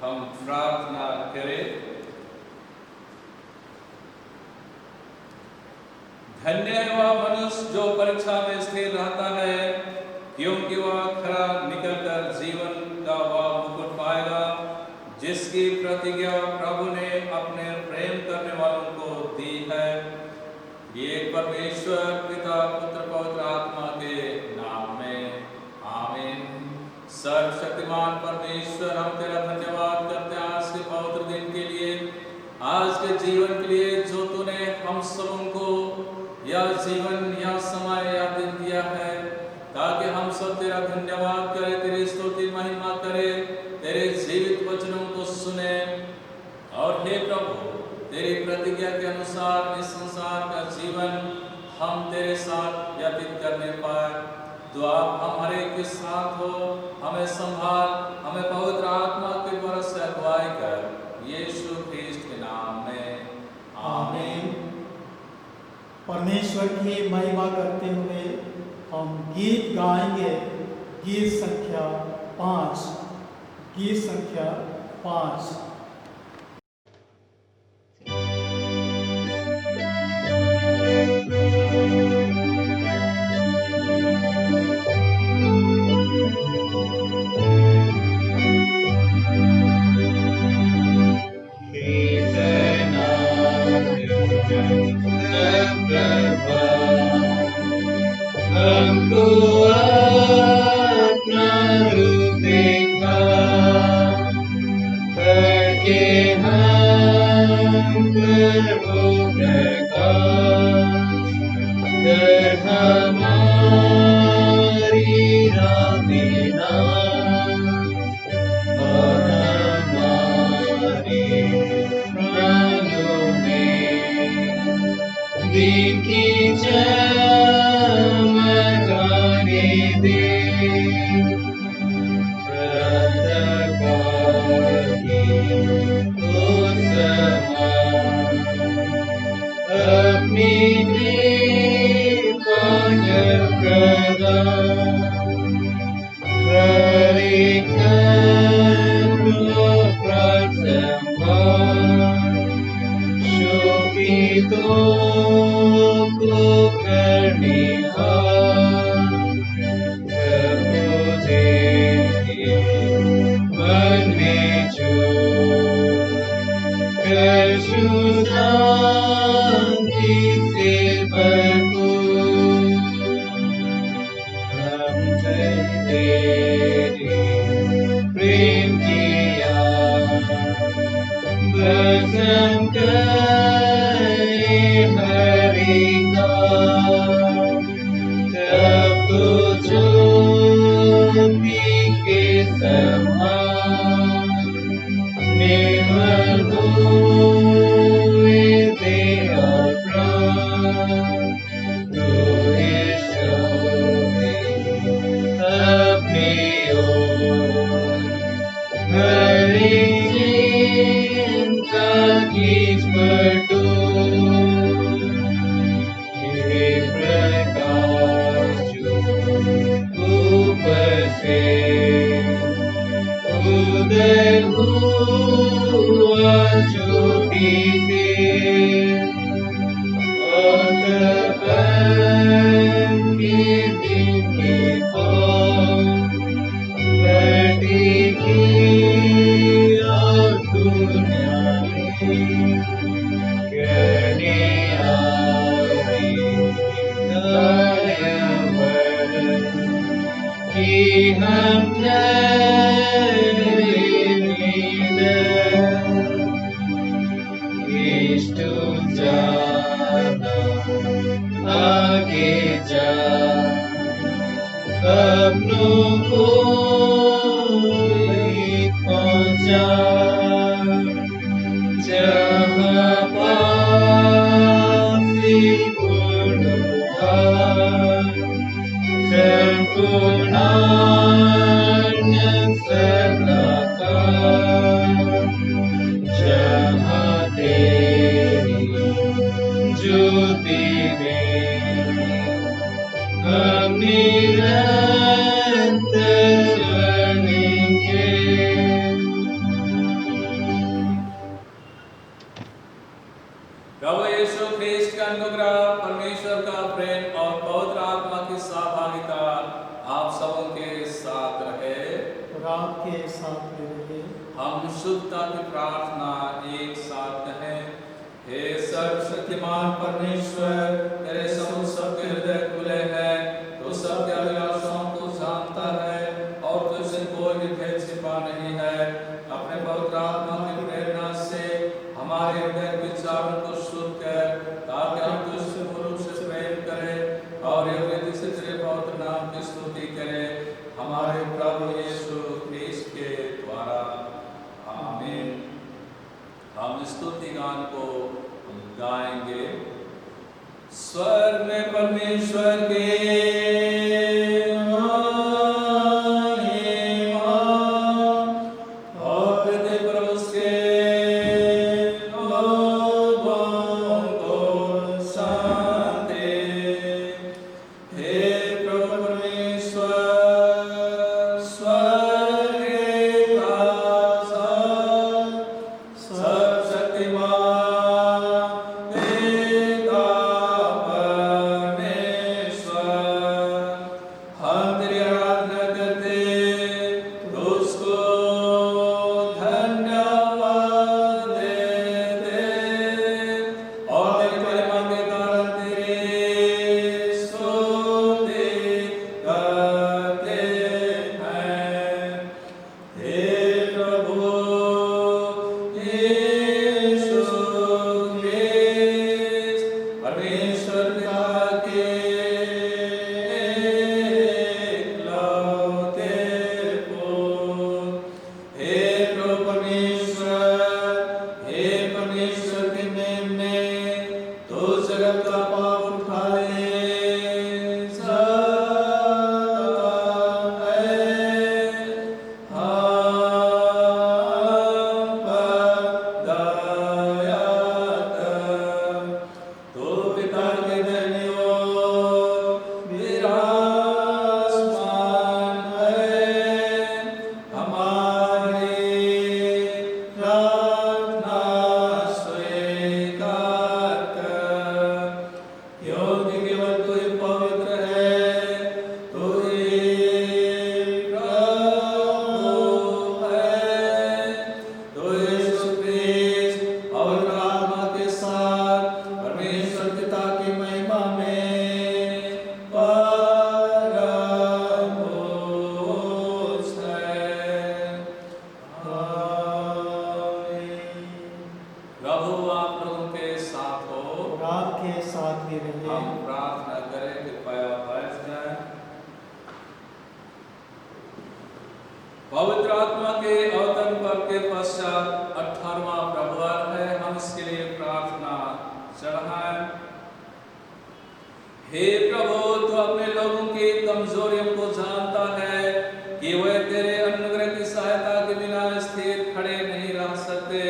हम प्रार्थना करें। धन्य है वह मनुष्य जो परीक्षा में स्थिर रहता है, क्योंकि वह खरा निकलकर जीवन का वह मुकुट पाएगा जिसकी प्रतिज्ञा प्रभु ने अपने प्रेम करने वालों को दी है। ये परमेश्वर पिता पुत्र पवित्र आत्मा के नाम में आमीन। सर्वशक्तिमान परमेश्वर, हम तेरा धन्यवाद करते हैं आज के पवित्र दिन के लिए, आज के जीवन के लिए जो तूने हम सबों को यह जीवन, यह समय, यह दिन दिया है, ताकि हम सब तेरा धन्यवाद करें, तेरी स्तुति महिमा करें, तेरे जीवित वचनों को सुने। और हे प्रभु, तेरी प्रतिज्ञा के अनुसार इस संसार का जीवन हम तेरे साथ व्यतीत करने पाए। तो आप हमारे के साथ हो, हमें संभाल, हमें पवित्र आत्मा के द्वारा से अगुवाई कर, यीशु ख्रिस्ट के नाम में आमीन। परमेश्वर की महिमा करते हुए हम गीत गाएंगे। गीत संख्या 5। गीत संख्या 5। के साथ ले रहे। हम शुद्धता की प्रार्थना एक साथ कहें। हे सर्वशक्तिमान परमेश्वर, तेरे समुख सबके हृदय खुले हैं, तो सबके अभिलाषाओं को जानता है और तुझसे कोई भी भेद छिपा नहीं है। अपने पवित्र आत्मा की प्रेरणा से हमारे हृदय विचारों को शुद्ध कर, ताकि हम तुझसे पूर्ण से प्रेम करें और योग्यता से तेरे पवित्र नाम की स्तुति करें, हमारे प्रभु यीशु ख्रीस्त के द्वारा। आमीन। हम स्तुति गान को गाएंगे। स्वर में परमेश्वर के पवित्र आत्मा के अवतरण पर्व के पश्चात 18वां प्रभुवार है। हम इसके लिए प्रार्थना चढ़ाएं। हे प्रभु, तू अपने लोगों की कमजोरियों को जानता है कि वे तेरे अनुग्रह की सहायता के बिना स्थिर खड़े नहीं रह सकते।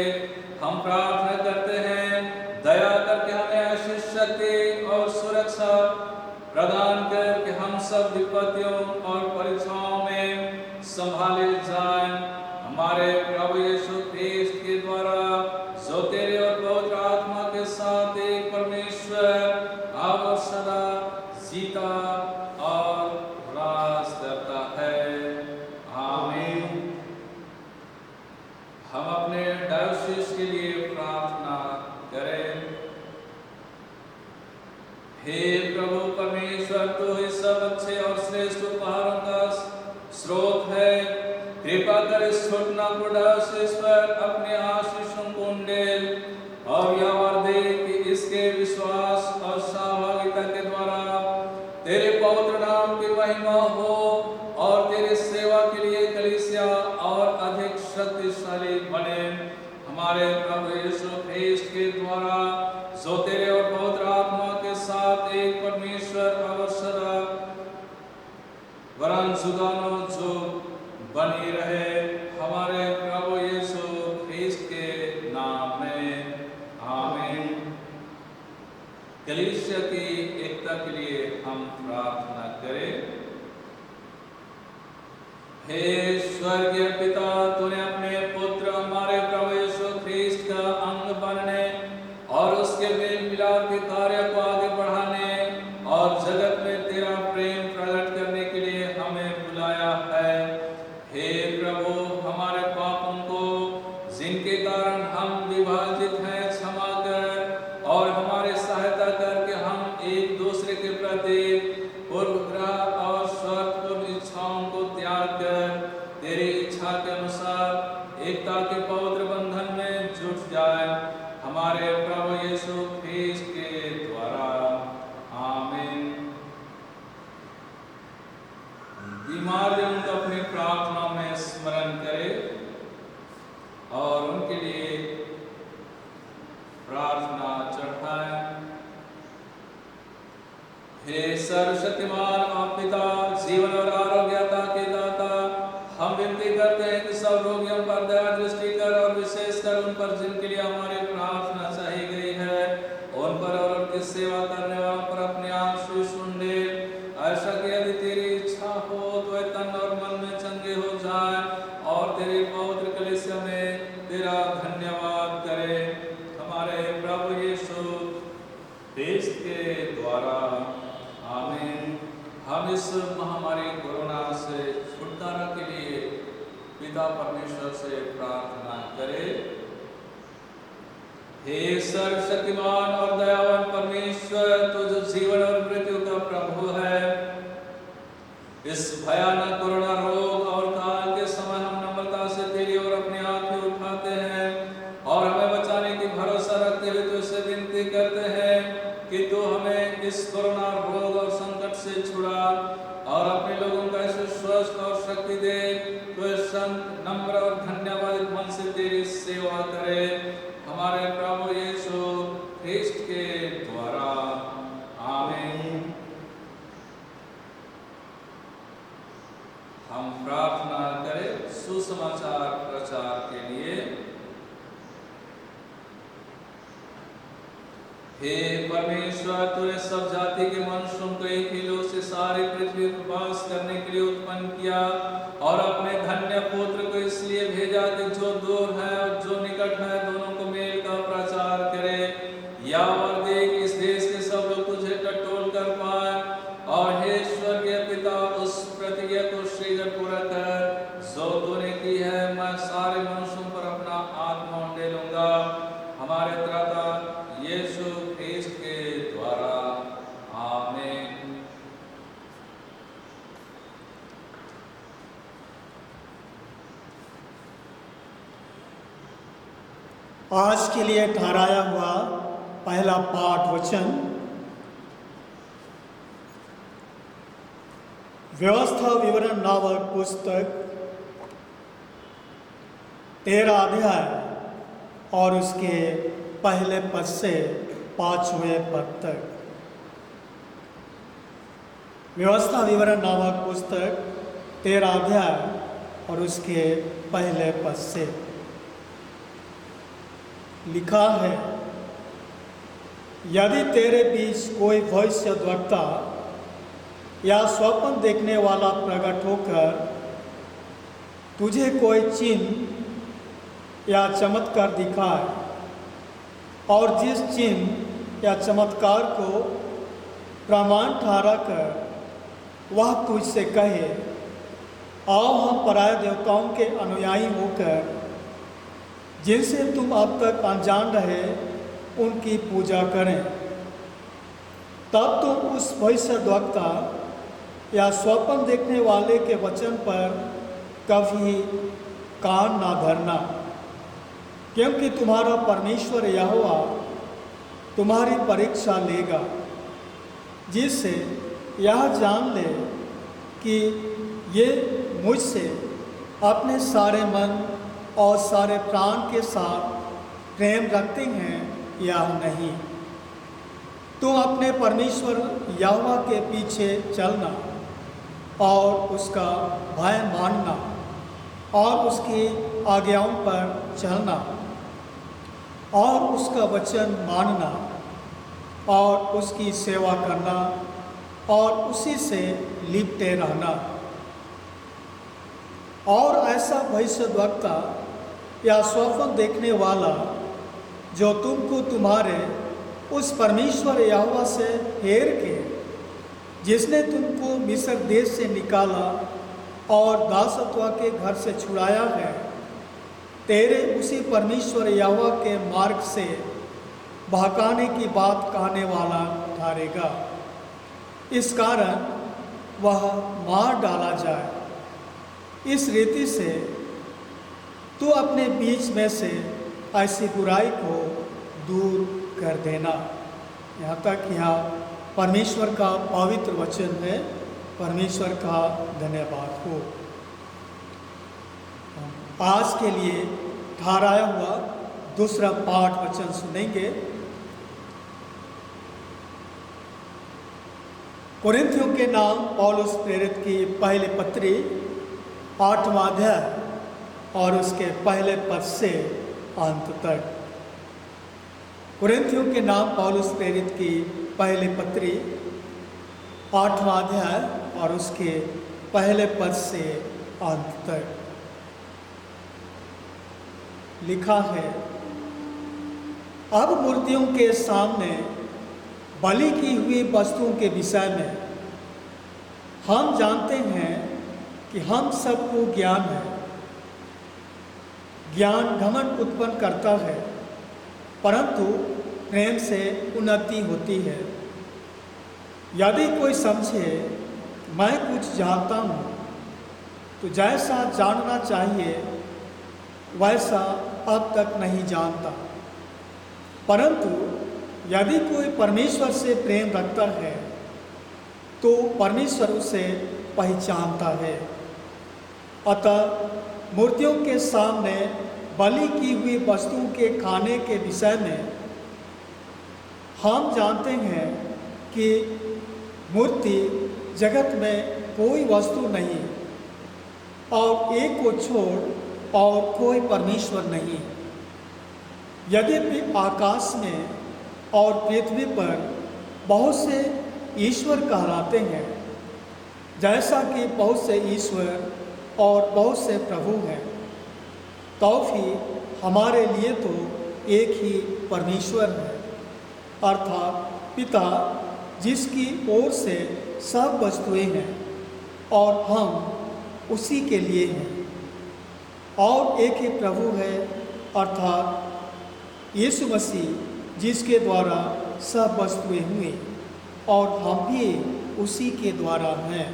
हम प्रार्थना करते हैं, दया करके हमें ऐसी शक्ति और सुरक्षा प्रदान कर कि हम सब विपत्तियों और परीक्षाओं में संभाले जाएं। हमारे प्रभु यीशु ख्रीस्त के द्वारा, जो तेरे और पवित्र आत्मा के साथ एक परमेश्वर अब और सदा जीता और राज करता है। आमीन। हम अपने डायोसिस के लिए प्रार्थना करें। हे प्रभु परमेश्वर, तू ही सब अच्छे और श्रेष्ठ उपहारों का स्रोत है। कृपा कर इस छोटे डायोसिस पर अपने आशीषों को उंडेल और यह वर दे कि इसके विश्वास और सहभागिता के द्वारा तेरे पवित्र नाम की महिमा हो और तेरी सेवा के लिए कलीसिया और अधिक शक्तिशाली बने। हमारे प्रभु यीशु ख्रीस्त के द्वारा, जो तेरे और पवित्र आत्मा के साथ एक परमेश्वर और सदा वरन जुगानो जो बनी रहे। हमारे प्रभु यीशु ख्रीस्त के नाम में आमीन। कलीसिया की एकता के लिए हम प्रार्थना करें। हे स्वर्गीय पिता, तूने अपने पुत्र हमारे प्रभु यीशु ख्रीस्त का अंग बनने और उसके मेल मिलाप के कार्य को आगे बढ़ाने और जगत में तेरा प्रेम प्रकट करने के लिए हमें बुलाया है। हे प्रभु, एकता के पवित्र बंधन में जुट जाए, हमारे प्रभु यीशु ख्रीस्त के द्वारा। आमीन। बीमार जन को अपनी प्रार्थना में स्मरण करें और उनके लिए प्रार्थना चढ़ाएं। हे सर्वशक्तिमान और पिता, जीवन और आरोग्यता के दाता, हम विनती करते हैं कि सब रोगियों पर दया दृष्टि कर और विशेषकर उन पर जिनके लिए हमारी प्रार्थना चाही गई है, उन पर और उनकी सेवा करने वालों पर अपने आशीष दे। ऐसा कि यदि तेरी इच्छा हो तो वे तन और मन में चंगे हो जाए और तेरी पवित्र कलीसिया में तेरा धन्यवाद करे, हमारे प्रभु यीशु ख्रीस्त के द्वारा। आमीन। हम इस महामारी कोरोना से छुटकारा के लिए पिता परमेश्वर से प्रार्थना करें। हे सर्वशक्तिमान और दयावान परमेश्वर, तू जो जीवन और मृत्यु का प्रभु है, इस भयानक कोरोना रोग और काल के समय हम नम्रता से तेरी ओर अपने हाथ उठाते हैं और हमें बचाने की भरोसा रखते हुए तुझसे विनती करते हैं कि तू हमें इस कोरोना रोग और संकट से छुड़ा और अपने लोगों का ऐसे स्वस्थ और शक्ति दे। तो संत नम्र और धन्यवाद मन से तेरी सेवा करे, हमारे प्रभु यीशु ख्रीस्त के द्वारा। आमीन। हम प्रार्थना करें सुसमाचार प्रचार के लिए। हे परमेश्वर, तूने सब जाति के मनुष्यों को एक ही लोक से सारी पृथ्वी पर वास करने के लिए उत्पन्न किया और अपने धन्य पुत्र को इसलिए भेजा कि जो दूर है और जो निकट है दोनों को मेल का प्रचार करे। या और दे कि इस देश के सब लोग तुझे टटोल कर पाए। और हे स्वर्गीय पिता, उस प्रतिज्ञा को शीघ्र पूरा कर जो तूने की है। मैं सारे मनुष्यों पर अपना आत्मा उंडे लूंगा, हमारे त्राता यीशु ख्रीस्त के द्वारा। आमीन। आज के लिए ठहराया हुआ पहला पाठ वचन व्यवस्था विवरण नामक पुस्तक 13 अध्याय और उसके पहले पद से 5वें पद तक। व्यवस्था विवरण नामक पुस्तक 13 अध्याय और उसके पहले पद से लिखा है, यदि तेरे बीच कोई भविष्यद्वक्ता या स्वप्न देखने वाला प्रकट होकर तुझे कोई चिन्ह या चमत्कार दिखाए और जिस चिन्ह या चमत्कार को प्रमाण ठहरा कर वह तुझसे कहे, आओ हम पराय देवताओं के अनुयायी होकर जिनसे तुम अब तक अनजान रहे उनकी पूजा करें, तब तुम उस भविष्यद्वक्ता या स्वप्न देखने वाले के वचन पर कभी कान ना धरना, क्योंकि तुम्हारा परमेश्वर यहोवा तुम्हारी परीक्षा लेगा, जिससे यह जान ले कि ये मुझसे अपने सारे मन और सारे प्राण के साथ प्रेम रखते हैं या नहीं। तुम अपने परमेश्वर यहोवा के पीछे चलना और उसका भय मानना और उसकी आज्ञाओं पर चलना और उसका वचन मानना और उसकी सेवा करना और उसी से लिपटे रहना। और ऐसा भविष्यद्वक्ता या स्वप्न देखने वाला जो तुमको तुम्हारे उस परमेश्वर यहोवा से फेर के, जिसने तुमको मिस्र देश से निकाला और दासत्व के घर से छुड़ाया है, तेरे उसी परमेश्वर यहोवा के मार्ग से बहकाने की बात कहने वाला ठहरेगा। इस कारण वह मार डाला जाए। इस रीति से तू अपने बीच में से ऐसी बुराई को दूर कर देना। यहाँ तक यहाँ परमेश्वर का पवित्र वचन है। परमेश्वर का धन्यवाद हो। आज के लिए ठहराया हुआ दूसरा पाठ वचन सुनेंगे। कुरिन्थियों के नाम पौलुस प्रेरित की पहली पत्री 8वां अध्याय और उसके पहले पद से अंत तक। कुरिन्थियों के नाम पौलुस प्रेरित की पहली पत्री 8वां अध्याय और उसके पहले पद से अंत तक लिखा है, अब मूर्तियों के सामने बलि की हुई वस्तुओं के विषय में हम जानते हैं कि हम सबको ज्ञान है। ज्ञान घमंड उत्पन्न करता है, परंतु प्रेम से उन्नति होती है। यदि कोई समझे मैं कुछ जानता हूँ, तो जैसा जानना चाहिए वैसा अब तक नहीं जानता। परंतु यदि कोई परमेश्वर से प्रेम रखता है तो परमेश्वर उसे पहचानता है। अतः मूर्तियों के सामने बलि की हुई वस्तुओं के खाने के विषय में हम जानते हैं कि मूर्ति जगत में कोई वस्तु नहीं और एक को छोड़ और कोई परमेश्वर नहीं। यद्यपि आकाश में और पृथ्वी पर बहुत से ईश्वर कहलाते हैं, जैसा कि बहुत से ईश्वर और बहुत से प्रभु हैं, तो भी हमारे लिए तो एक ही परमेश्वर है, अर्थात पिता, जिसकी ओर से सब वस्तुएं हैं और हम उसी के लिए हैं। और एक ही प्रभु है, अर्थात यीशु मसीह, जिसके द्वारा सब वस्तुएं हुई और हम भी उसी के द्वारा हैं।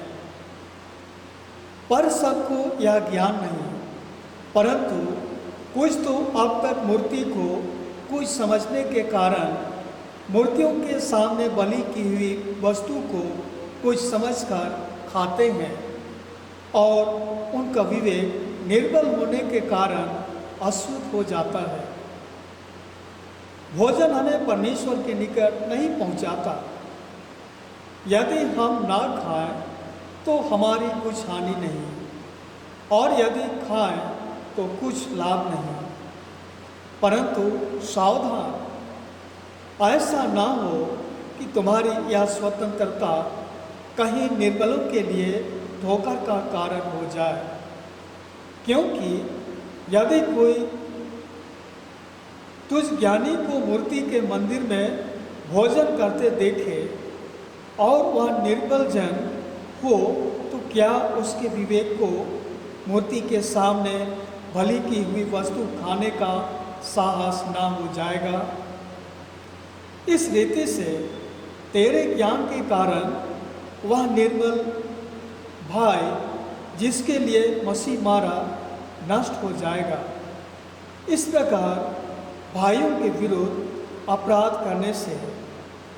पर सबको यह ज्ञान नहीं, परंतु कुछ तो अब तक मूर्ति को कुछ समझने के कारण मूर्तियों के सामने बलि की हुई वस्तु को कुछ समझकर खाते हैं और उनका विवेक निर्बल होने के कारण अशुद्ध हो जाता है। भोजन हमें परमेश्वर के निकट नहीं पहुंचाता। यदि हम ना खाएं तो हमारी कुछ हानि नहीं, और यदि खाएं तो कुछ लाभ नहीं। परंतु सावधान, ऐसा ना हो कि तुम्हारी यह स्वतंत्रता कहीं निर्बलों के लिए धोखा का कारण हो जाए। क्योंकि यदि कोई तुझ ज्ञानी को मूर्ति के मंदिर में भोजन करते देखे और वह निर्बल जन हो, तो क्या उसके विवेक को मूर्ति के सामने बलि की हुई वस्तु खाने का साहस ना हो जाएगा? इस रीति से तेरे ज्ञान के कारण वह निर्बल भाई, जिसके लिए मसीह मारा, नष्ट हो जाएगा। इस प्रकार भाइयों के विरुद्ध अपराध करने से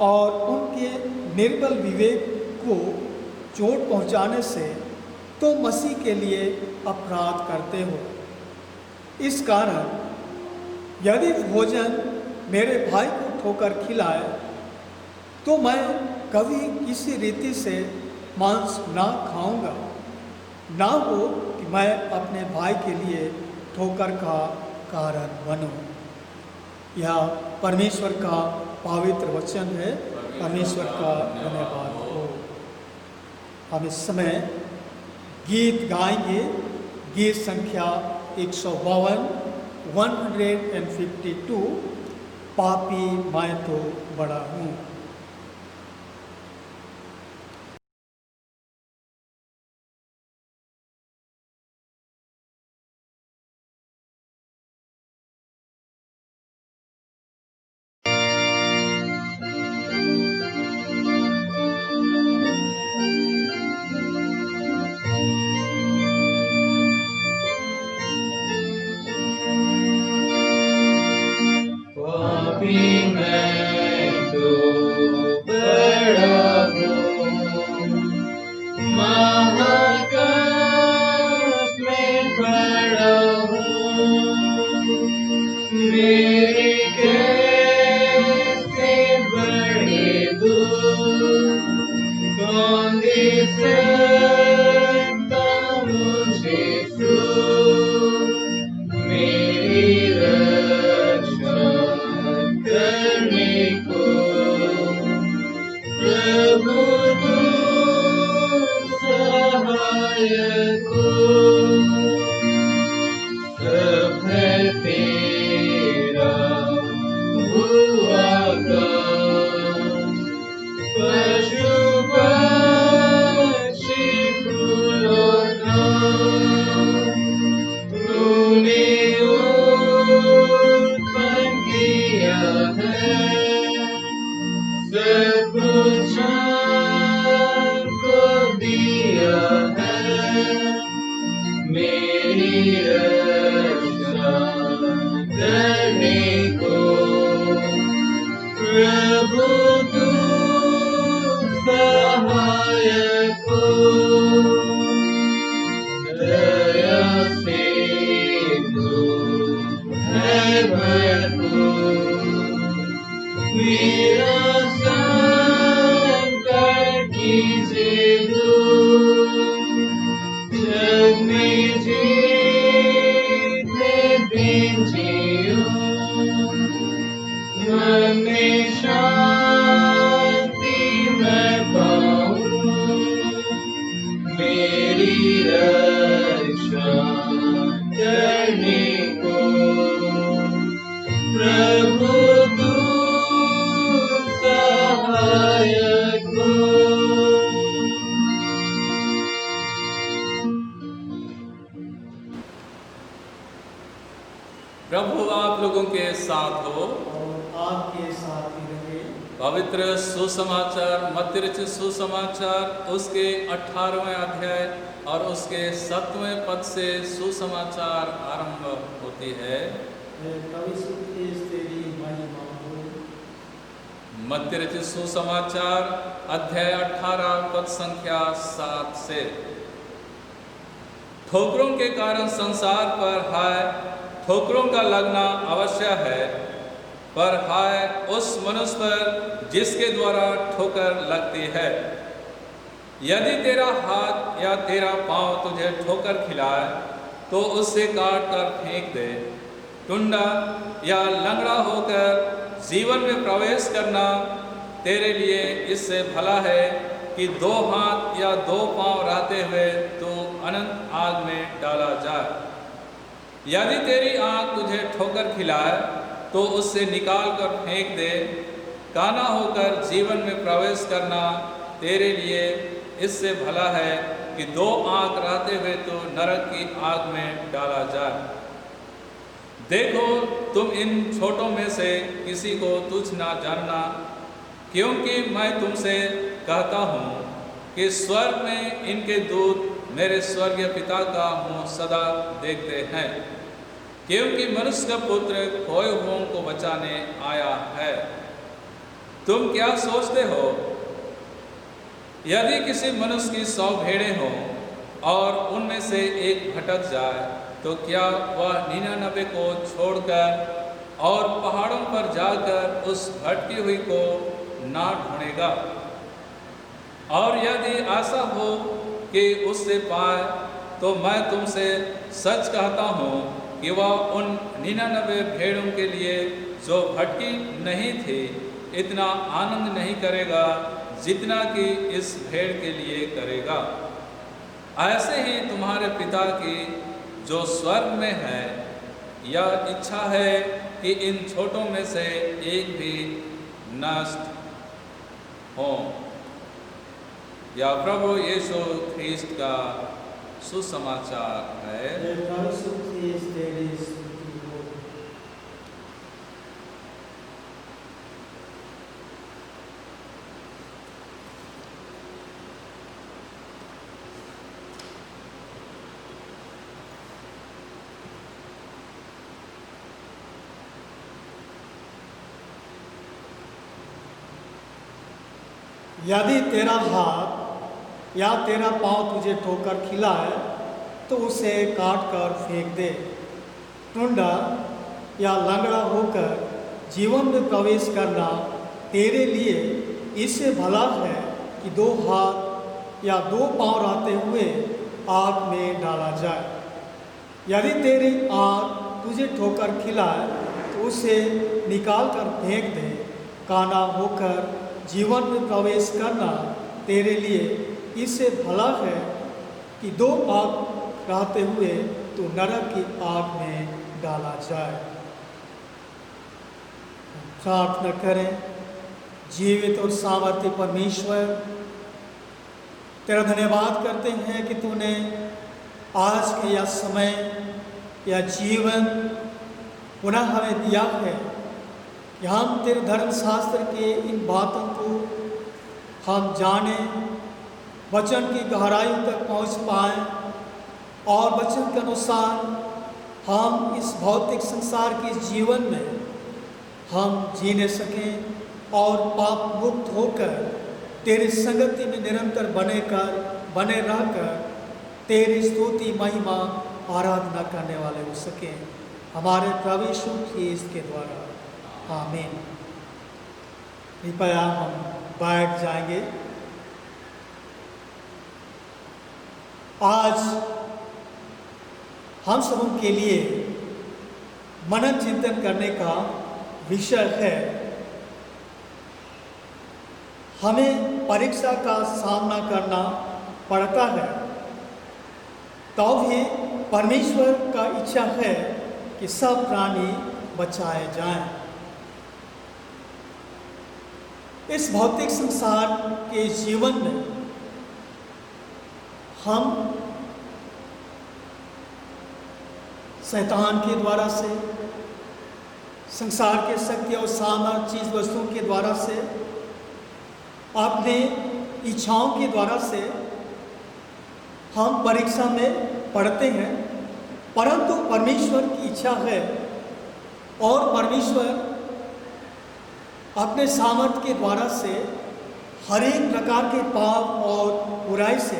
और उनके निर्बल विवेक को चोट पहुंचाने से तो मसीह के लिए अपराध करते हो। इस कारण यदि भोजन मेरे भाई को ठोकर खिलाए तो मैं कभी किसी रीति से मांस ना खाऊंगा, ना हो कि मैं अपने भाई के लिए ठोकर का कारण बनूं। यह परमेश्वर का पवित्र वचन है। परमेश्वर का धन्यवाद हो। हम इस समय गीत गाएंगे। गीत संख्या 152, 152, पापी मैं तो बड़ा हूँ। भरपूर, मेरा संकट कीजिए दूर, जग में जितने दिन जीऊं, मन में शांति मैं पाऊं, मेरी रक्षा करने को प्रभु तू सहायक हो। प्रभु आप लोगों के साथ हो। और आपके साथ ही रहे। पवित्र सुसमाचार मत्ती रचित सुसमाचार उसके 18वें अध्याय और उसके 7वें पद से सुसमाचार आरंभ होती है। प्रभु तेरी महिमा हो। मत्ती रचित सुसमाचार अध्याय 18 पद संख्या 7 से। ठोकरों के कारण संसार पर हाय, ठोकरों का लगना अवश्य है, पर हाय उस मनुष्य पर जिसके द्वारा ठोकर लगती है। यदि तेरा हाथ या तेरा पांव तुझे ठोकर खिलाए तो उससे काट कर फेंक दे। टुंडा या लंगड़ा होकर जीवन में प्रवेश करना तेरे लिए इससे भला है कि 2 हाथ या 2 पांव रहते हुए तो अनंत आग में डाला जाए। यदि तेरी आंख तुझे ठोकर खिलाए तो उससे निकाल कर फेंक दे। काना होकर जीवन में प्रवेश करना तेरे लिए इससे भला है कि 2 आंख रहते हुए तो नरक की आग में डाला जाए। देखो तुम इन छोटों में से किसी को तुच्छ ना जानना, क्योंकि मैं तुमसे कहता हूँ कि स्वर्ग में इनके दूत मेरे स्वर्गीय पिता का मुँह सदा देखते हैं, क्योंकि मनुष्य का पुत्र खोए हुओं को बचाने आया है। तुम क्या सोचते हो? यदि किसी मनुष्य की 100 भेड़ें हों और उनमें से एक भटक जाए तो क्या वह 99 को छोड़कर और पहाड़ों पर जाकर उस भटकी हुई को ना ढूंढेगा? और यदि ऐसा हो कि उससे पाए तो मैं तुमसे सच कहता हूँ कि वह उन 99 भेड़ों के लिए जो भटकी नहीं थी इतना आनंद नहीं करेगा जितना कि इस भेड़ के लिए करेगा। ऐसे ही तुम्हारे पिता की जो स्वर्ग में है यह इच्छा है कि इन छोटों में से एक भी नष्ट हो। या प्रभु यीशु ख्रिस्ट का सुसमाचार है। यदि तेरा हाथ या तेरा पांव तुझे ठोकर खिलाए तो उसे काट कर फेंक दे। टुंडा या लंगड़ा होकर जीवन में प्रवेश करना तेरे लिए इससे भला है कि 2 हाथ या 2 पांव रहते हुए आग में डाला जाए। यदि तेरी आँख तुझे ठोकर खिलाए तो उसे निकाल कर फेंक दे। काना होकर जीवन में प्रवेश करना तेरे लिए इससे भला है कि 2 आँख रहते हुए तो नरक की आग में डाला जाए। प्रार्थना करें। जीवित और सामर्थ्य परमेश्वर, तेरा धन्यवाद करते हैं कि तूने आज के यह समय या जीवन पुनः हमें दिया है कि हम तेरे धर्मशास्त्र के इन बातों को हम जानें, वचन की गहराइयों तक पहुंच पाएं और वचन के अनुसार हम इस भौतिक संसार के जीवन में हम जीने सकें और पाप मुक्त होकर तेरी संगति में निरंतर बने रहकर तेरी स्तुति महिमा आराधना करने वाले हो सकें। हमारे प्रभु यीशु ख्रीस्त के द्वारा, आमीन। कृपया हम बैठ जाएंगे। आज हम सबों के लिए मनन चिंतन करने का विषय है, हमें परीक्षा का सामना करना पड़ता है, तो भी परमेश्वर का इच्छा है कि सब प्राणी बचाए जाएं। इस भौतिक संसार के जीवन में हम शैतान के द्वारा से, संसार के शक्ति और सामर्थ्य चीज वस्तुओं के द्वारा से, अपने इच्छाओं के द्वारा से हम परीक्षा में पढ़ते हैं। परंतु परमेश्वर की इच्छा है और परमेश्वर अपने सामर्थ्य के द्वारा से हर एक प्रकार के पाप और बुराई से,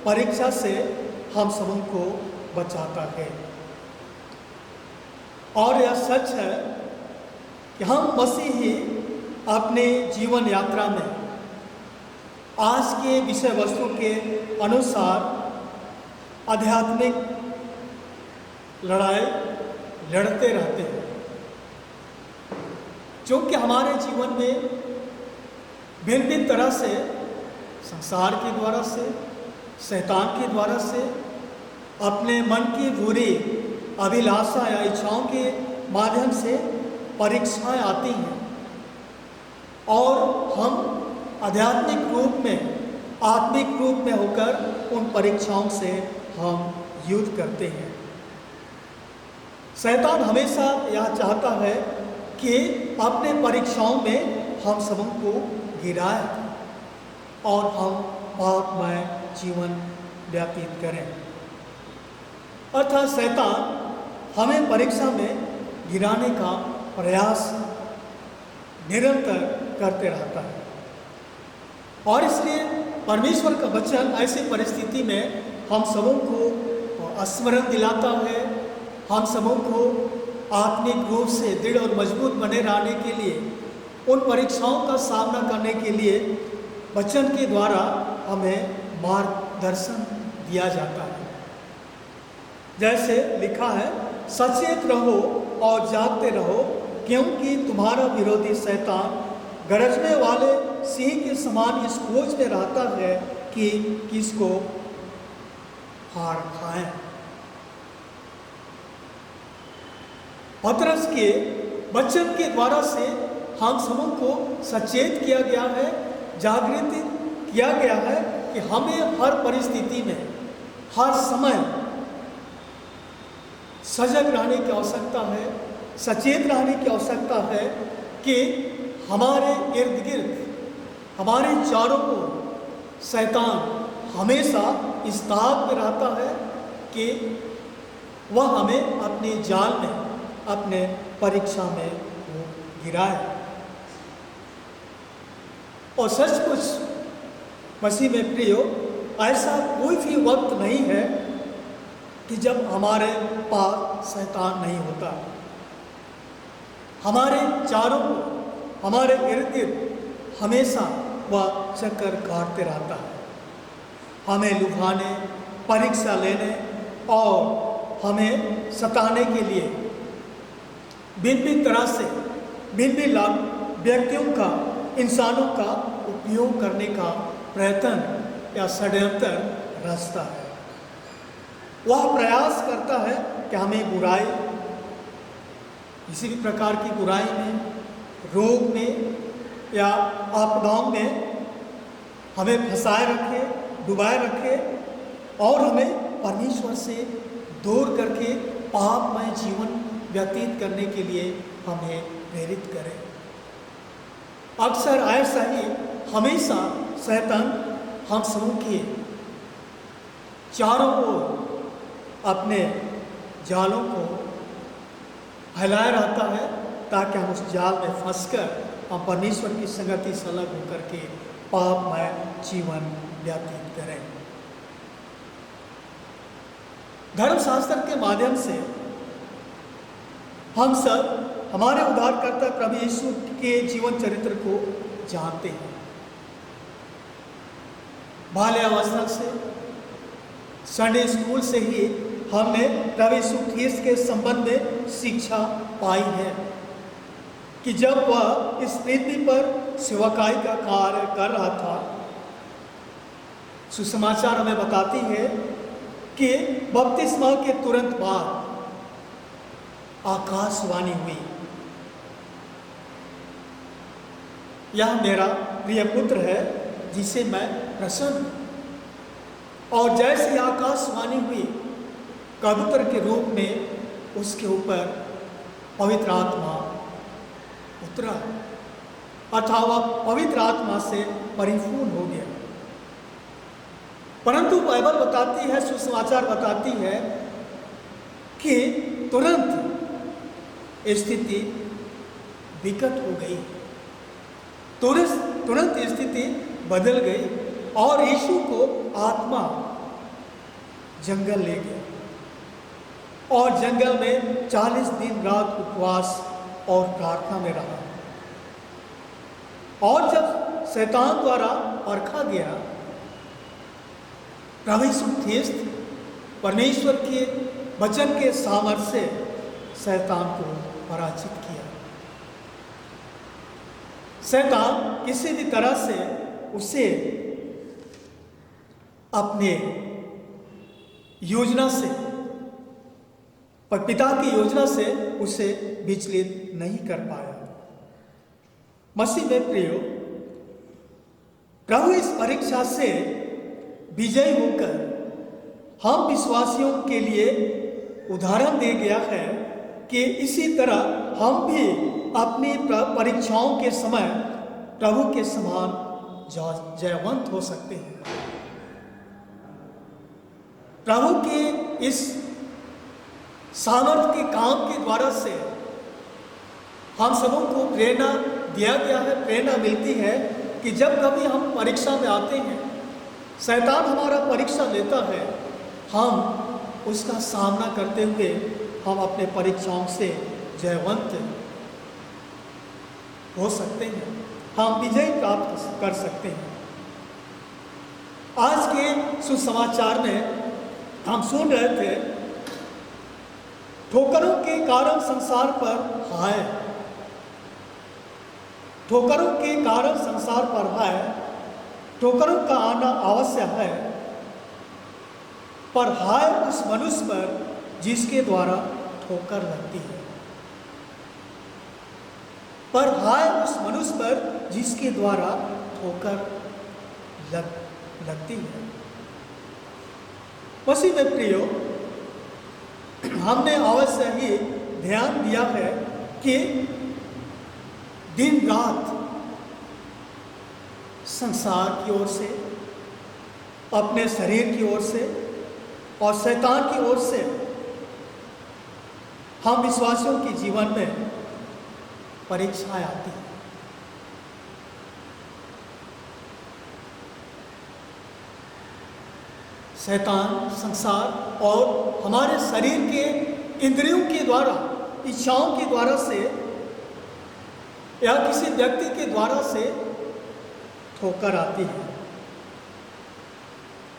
परीक्षा से हम सबों को बचाता है। और यह सच है कि हम मसीही अपने जीवन यात्रा में आज के विषय वस्तु के अनुसार आध्यात्मिक लड़ाई लड़ते रहते हैं, क्योंकि हमारे जीवन में भिन्न भिन्न तरह से संसार के द्वारा से, शैतान के द्वारा से, अपने मन की बुरी अभिलाषा या इच्छाओं के माध्यम से परीक्षाएं आती हैं और हम आध्यात्मिक रूप में, आत्मिक रूप में होकर उन परीक्षाओं से हम युद्ध करते हैं। शैतान हमेशा यह चाहता है कि अपने परीक्षाओं में हम सबों को गिराए और हम पापमय जीवन व्यतीत करें। अर्थात शैतान हमें परीक्षा में गिराने का प्रयास निरंतर करते रहता है। और इसलिए परमेश्वर का वचन ऐसी परिस्थिति में हम सबों को स्मरण दिलाता है, हम सबों को आत्मिक रूप से दृढ़ और मजबूत बने रहने के लिए, उन परीक्षाओं का सामना करने के लिए वचन के द्वारा हमें मार्गदर्शन दिया जाता है। जैसे लिखा है, सचेत रहो और जागते रहो, क्योंकि तुम्हारा विरोधी शैतान गरजने वाले सिंह के समान इस खोज में रहता है कि किसको हार खाएं। पतरस के वचन के द्वारा से हम सबों को सचेत किया गया है, जागृत किया गया है कि हमें हर परिस्थिति में, हर समय सजग रहने की आवश्यकता है, सचेत रहने की आवश्यकता है कि हमारे इर्द गिर्द, हमारे चारों ओर शैतान हमेशा इस ताक में रहता है कि वह हमें अपने जाल में, अपने परीक्षा में वो गिराए। और सचमुच मसीह में प्रियो, ऐसा कोई भी वक्त नहीं है कि जब हमारे पास शैतान नहीं होता। हमारे चारों ओर, हमारे इर्द गिर्द हमेशा वह चक्कर काटते रहता है, हमें लुभाने, परीक्षा लेने और हमें सताने के लिए भिन्न भिन्न तरह से, भिन्न भिन्न व्यक्तियों का, इंसानों का उपयोग करने का प्रयत्न या षड्यंत्र रचता है। वह प्रयास करता है कि हमें बुराई, किसी भी प्रकार की बुराई में, रोग में या आपदाओं में हमें फंसाए रखे, डुबाए रखे और हमें परमेश्वर से दूर करके पापमय जीवन व्यतीत करने के लिए हमें प्रेरित करें। अक्सर ऐसा ही हमेशा शैतान हम सबों के चारों ओर अपने जालों को फैलाए रहता है, ताकि हम उस जाल में फंसकर हम परमेश्वर की संगति से अलग होकर के पापमय जीवन व्यतीत करें। धर्मशास्त्र के माध्यम से हम सब हमारे उद्धारकर्ता प्रभु यीशु के जीवन चरित्र को जानते हैं। बाल्यावस्था से, संडे स्कूल से ही हमने प्रभु यीशु ख्रीस्त के संबंध में शिक्षा पाई है कि जब वह इस पृथ्वी पर सेवकाई का कार्य कर रहा था, सुसमाचार हमें बताती है कि बपतिस्मा के तुरंत बाद आकाशवाणी हुई, यह मेरा प्रिय पुत्र है जिसे मैं प्रसन्न हूं। और जैसे आकाशवाणी हुई, कबूतर के रूप में उसके ऊपर पवित्र आत्मा उतरा, अथवा वह पवित्र आत्मा से परिपूर्ण हो गया। परंतु बाइबल बताती है, सुसमाचार बताती है कि तुरंत स्थिति विकट हो गई, तुरंत स्थिति बदल गई और यीशु को आत्मा जंगल ले गया और जंगल में 40 दिन रात उपवास और प्रार्थना में रहा। और जब शैतान द्वारा परखा गया, प्रभु यीशु ख्रीस्त परमेश्वर के वचन के सामर्थ्य से शैतान को पराजित किया। शैतान किसी भी तरह से उसे अपने योजना से, पिता की योजना से उसे विचलित नहीं कर पाया। मसीह में प्रियो, प्रभु इस परीक्षा से विजयी होकर हम विश्वासियों के लिए उदाहरण दे गया है कि इसी तरह हम भी अपनी परीक्षाओं के समय प्रभु के समान जयवंत हो सकते हैं। प्रभु के इस सामर्थ्य के काम के द्वारा से हम सबों को प्रेरणा दिया गया है, प्रेरणा मिलती है कि जब कभी हम परीक्षा में आते हैं, शैतान हमारा परीक्षा लेता है, हम उसका सामना करते हुए हम अपने परीक्षाओं से जयवंत हो सकते हैं, हम विजय प्राप्त कर सकते हैं। आज के सुसमाचार में हम सुन रहे थे, ठोकरों के कारण संसार पर हाय, ठोकरों के कारण संसार पर हाय, ठोकरों का आना आवश्यक है, पर हाय उस मनुष्य पर जिसके द्वारा ठोकर लगती है, पर हाय उस मनुष्य पर जिसके द्वारा ठोकर लगती है। मसीह में प्रियो, हमने अवश्य ही ध्यान दिया है कि दिन रात संसार की ओर से, अपने शरीर की ओर से और शैतान की ओर से हम विश्वासियों के जीवन में परीक्षाएं आती हैं। शैतान, संसार और हमारे शरीर के इंद्रियों के द्वारा, इच्छाओं के द्वारा से या किसी व्यक्ति के द्वारा से ठोकर आती है,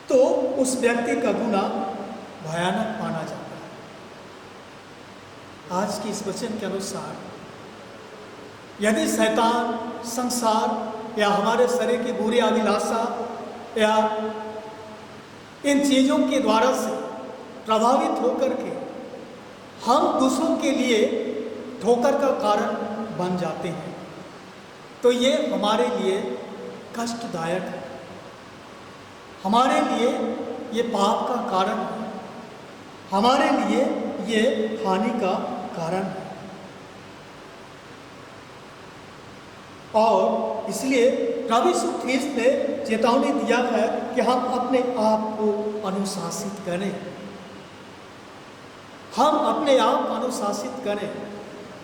तो उस व्यक्ति का गुनाह भयानक माना जाता है। आज की इस वचन के अनुसार यदि शैतान, संसार या हमारे शरीर की बुरी अभिलाषा या इन चीज़ों के द्वारा से प्रभावित होकर के हम दूसरों के लिए ठोकर का कारण बन जाते हैं, तो ये हमारे लिए कष्टदायक है, हमारे लिए ये पाप का कारण है, हमारे लिए ये हानि का कारण है। और इसलिए प्रभु यीशु ख्रीस्त ने चेतावनी दिया है कि हम अपने आप को अनुशासित करें, हम अपने आप को अनुशासित करें,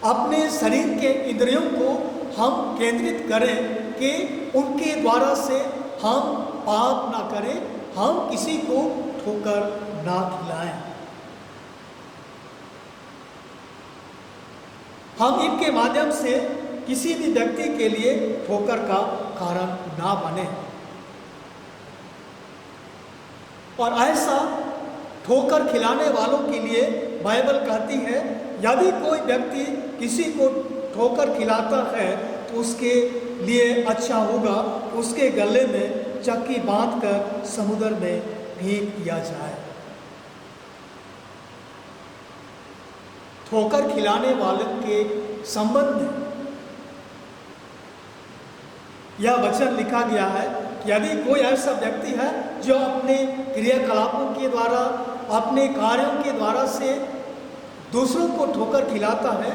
अपने शरीर के इंद्रियों को हम केंद्रित करें कि उनके द्वारा से हम पाप ना करें, हम किसी को ठोकर ना खिलाएं। हम इनके माध्यम से किसी भी व्यक्ति के लिए ठोकर का कारण ना बने। और ऐसा ठोकर खिलाने वालों के लिए बाइबल कहती है, यदि कोई व्यक्ति किसी को ठोकर खिलाता है तो उसके लिए अच्छा होगा कि उसके गले में चक्की बांधकर समुद्र में फेंक दिया जाए। ठोकर खिलाने वाले के संबंध में यह वचन लिखा गया है कि यदि कोई ऐसा व्यक्ति है जो अपने क्रियाकलापों के द्वारा, अपने कार्यों के द्वारा से दूसरों को ठोकर खिलाता है,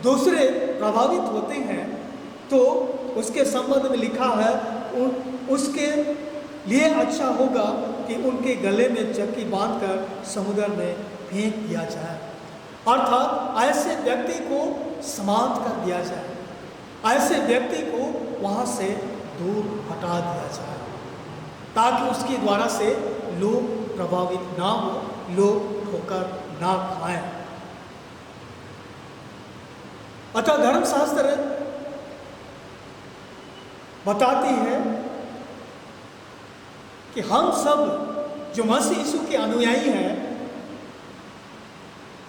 दूसरे प्रभावित होते हैं, तो उसके संबंध में लिखा है उसके लिए अच्छा होगा कि उनके गले में चक्की बांधकर समुद्र में फेंक दिया जाए। अर्थात ऐसे व्यक्ति को समाप्त कर दिया जाए, ऐसे व्यक्ति को वहाँ से दूर हटा दिया जाए, ताकि उसके द्वारा से लोग प्रभावित ना हो, लोग ठोकर ना खाएं। अतः धर्मशास्त्र बताती है कि हम सब जो मसीह यीशु के अनुयायी हैं,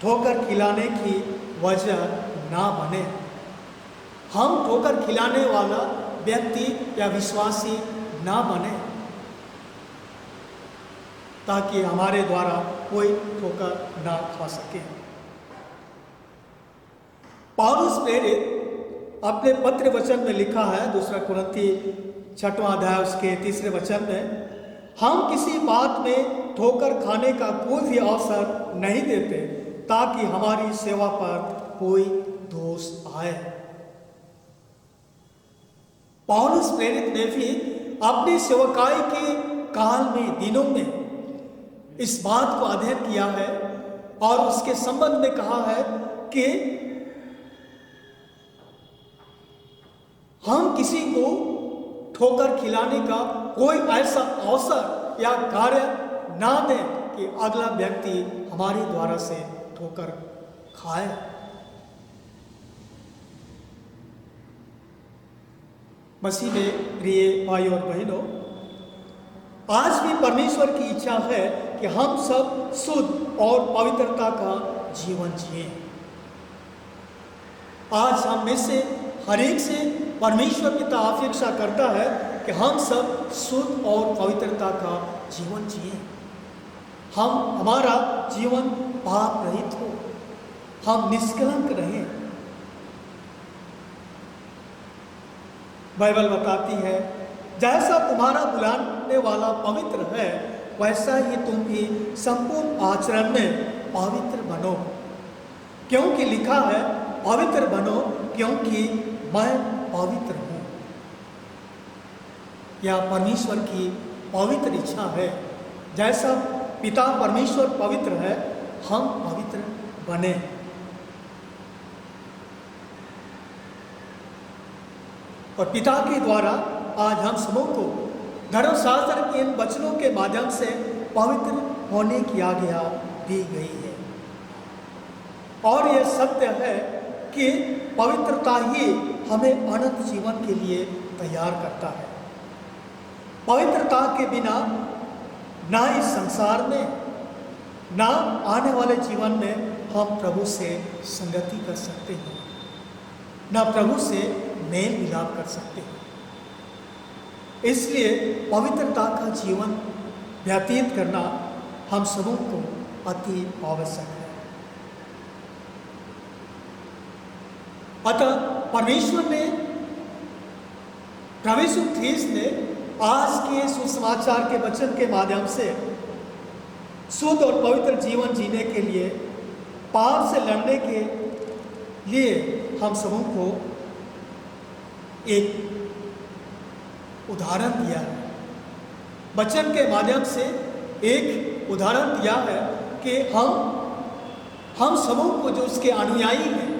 ठोकर खिलाने की वजह ना बने। हम ठोकर खिलाने वाला व्यक्ति या विश्वासी ना बने, ताकि हमारे द्वारा कोई ठोकर ना खा सके। पौलुस प्रेरित अपने पत्र वचन में लिखा है, 2 कुरिन्थी 6वां अध्याय उसके 3 वचन में, हम किसी बात में ठोकर खाने का कोई भी अवसर नहीं देते ताकि हमारी सेवा पर कोई दोष आए। पौलुस प्रेरित ने भी अपनी सेवकाई के काल में, दिनों में इस बात को अध्ययन किया है और उसके संबंध में कहा है कि हम किसी को ठोकर खिलाने का कोई ऐसा अवसर या कार्य ना दें कि अगला व्यक्ति हमारे द्वारा से ठोकर खाए। मसीह में प्रिय भाई और बहनों, आज भी परमेश्वर की इच्छा है कि हम सब शुद्ध और पवित्रता का जीवन जिए। आज हम में से हर एक से परमेश्वर पिता अपेक्षा करता है कि हम सब शुद्ध और पवित्रता का जीवन जिए। हमारा जीवन पाप रहित हो, हम निष्कलंक रहें। बाइबल बताती है, जैसा तुम्हारा बुलाने वाला पवित्र है, वैसा ही तुम भी संपूर्ण आचरण में पवित्र बनो, क्योंकि लिखा है, पवित्र बनो क्योंकि मैं पवित्र हूँ। यह परमेश्वर की पवित्र इच्छा है। जैसा पिता परमेश्वर पवित्र है, हम पवित्र बने। और पिता के द्वारा आज हम सबों को धर्मशास्त्र के इन वचनों के माध्यम से पवित्र होने की आज्ञा दी गई है। और यह सत्य है कि पवित्रता ही हमें अनंत जीवन के लिए तैयार करता है। पवित्रता के बिना ना इस संसार में, ना आने वाले जीवन में हम प्रभु से संगति कर सकते हैं, ना प्रभु से मेल मिलाप कर सकते हैं। इसलिए पवित्रता का जीवन व्यतीत करना हम सबों को अति आवश्यक है। अतः परमेश्वर ने, प्रभु यीशु ख्रीस्त ने आज के सुसमाचार के वचन के माध्यम से शुद्ध और पवित्र जीवन जीने के लिए, पाप से लड़ने के लिए हम सबों को एक उदाहरण दिया है। वचन के माध्यम से एक उदाहरण दिया है कि हम सबों को जो उसके अनुयायी हैं,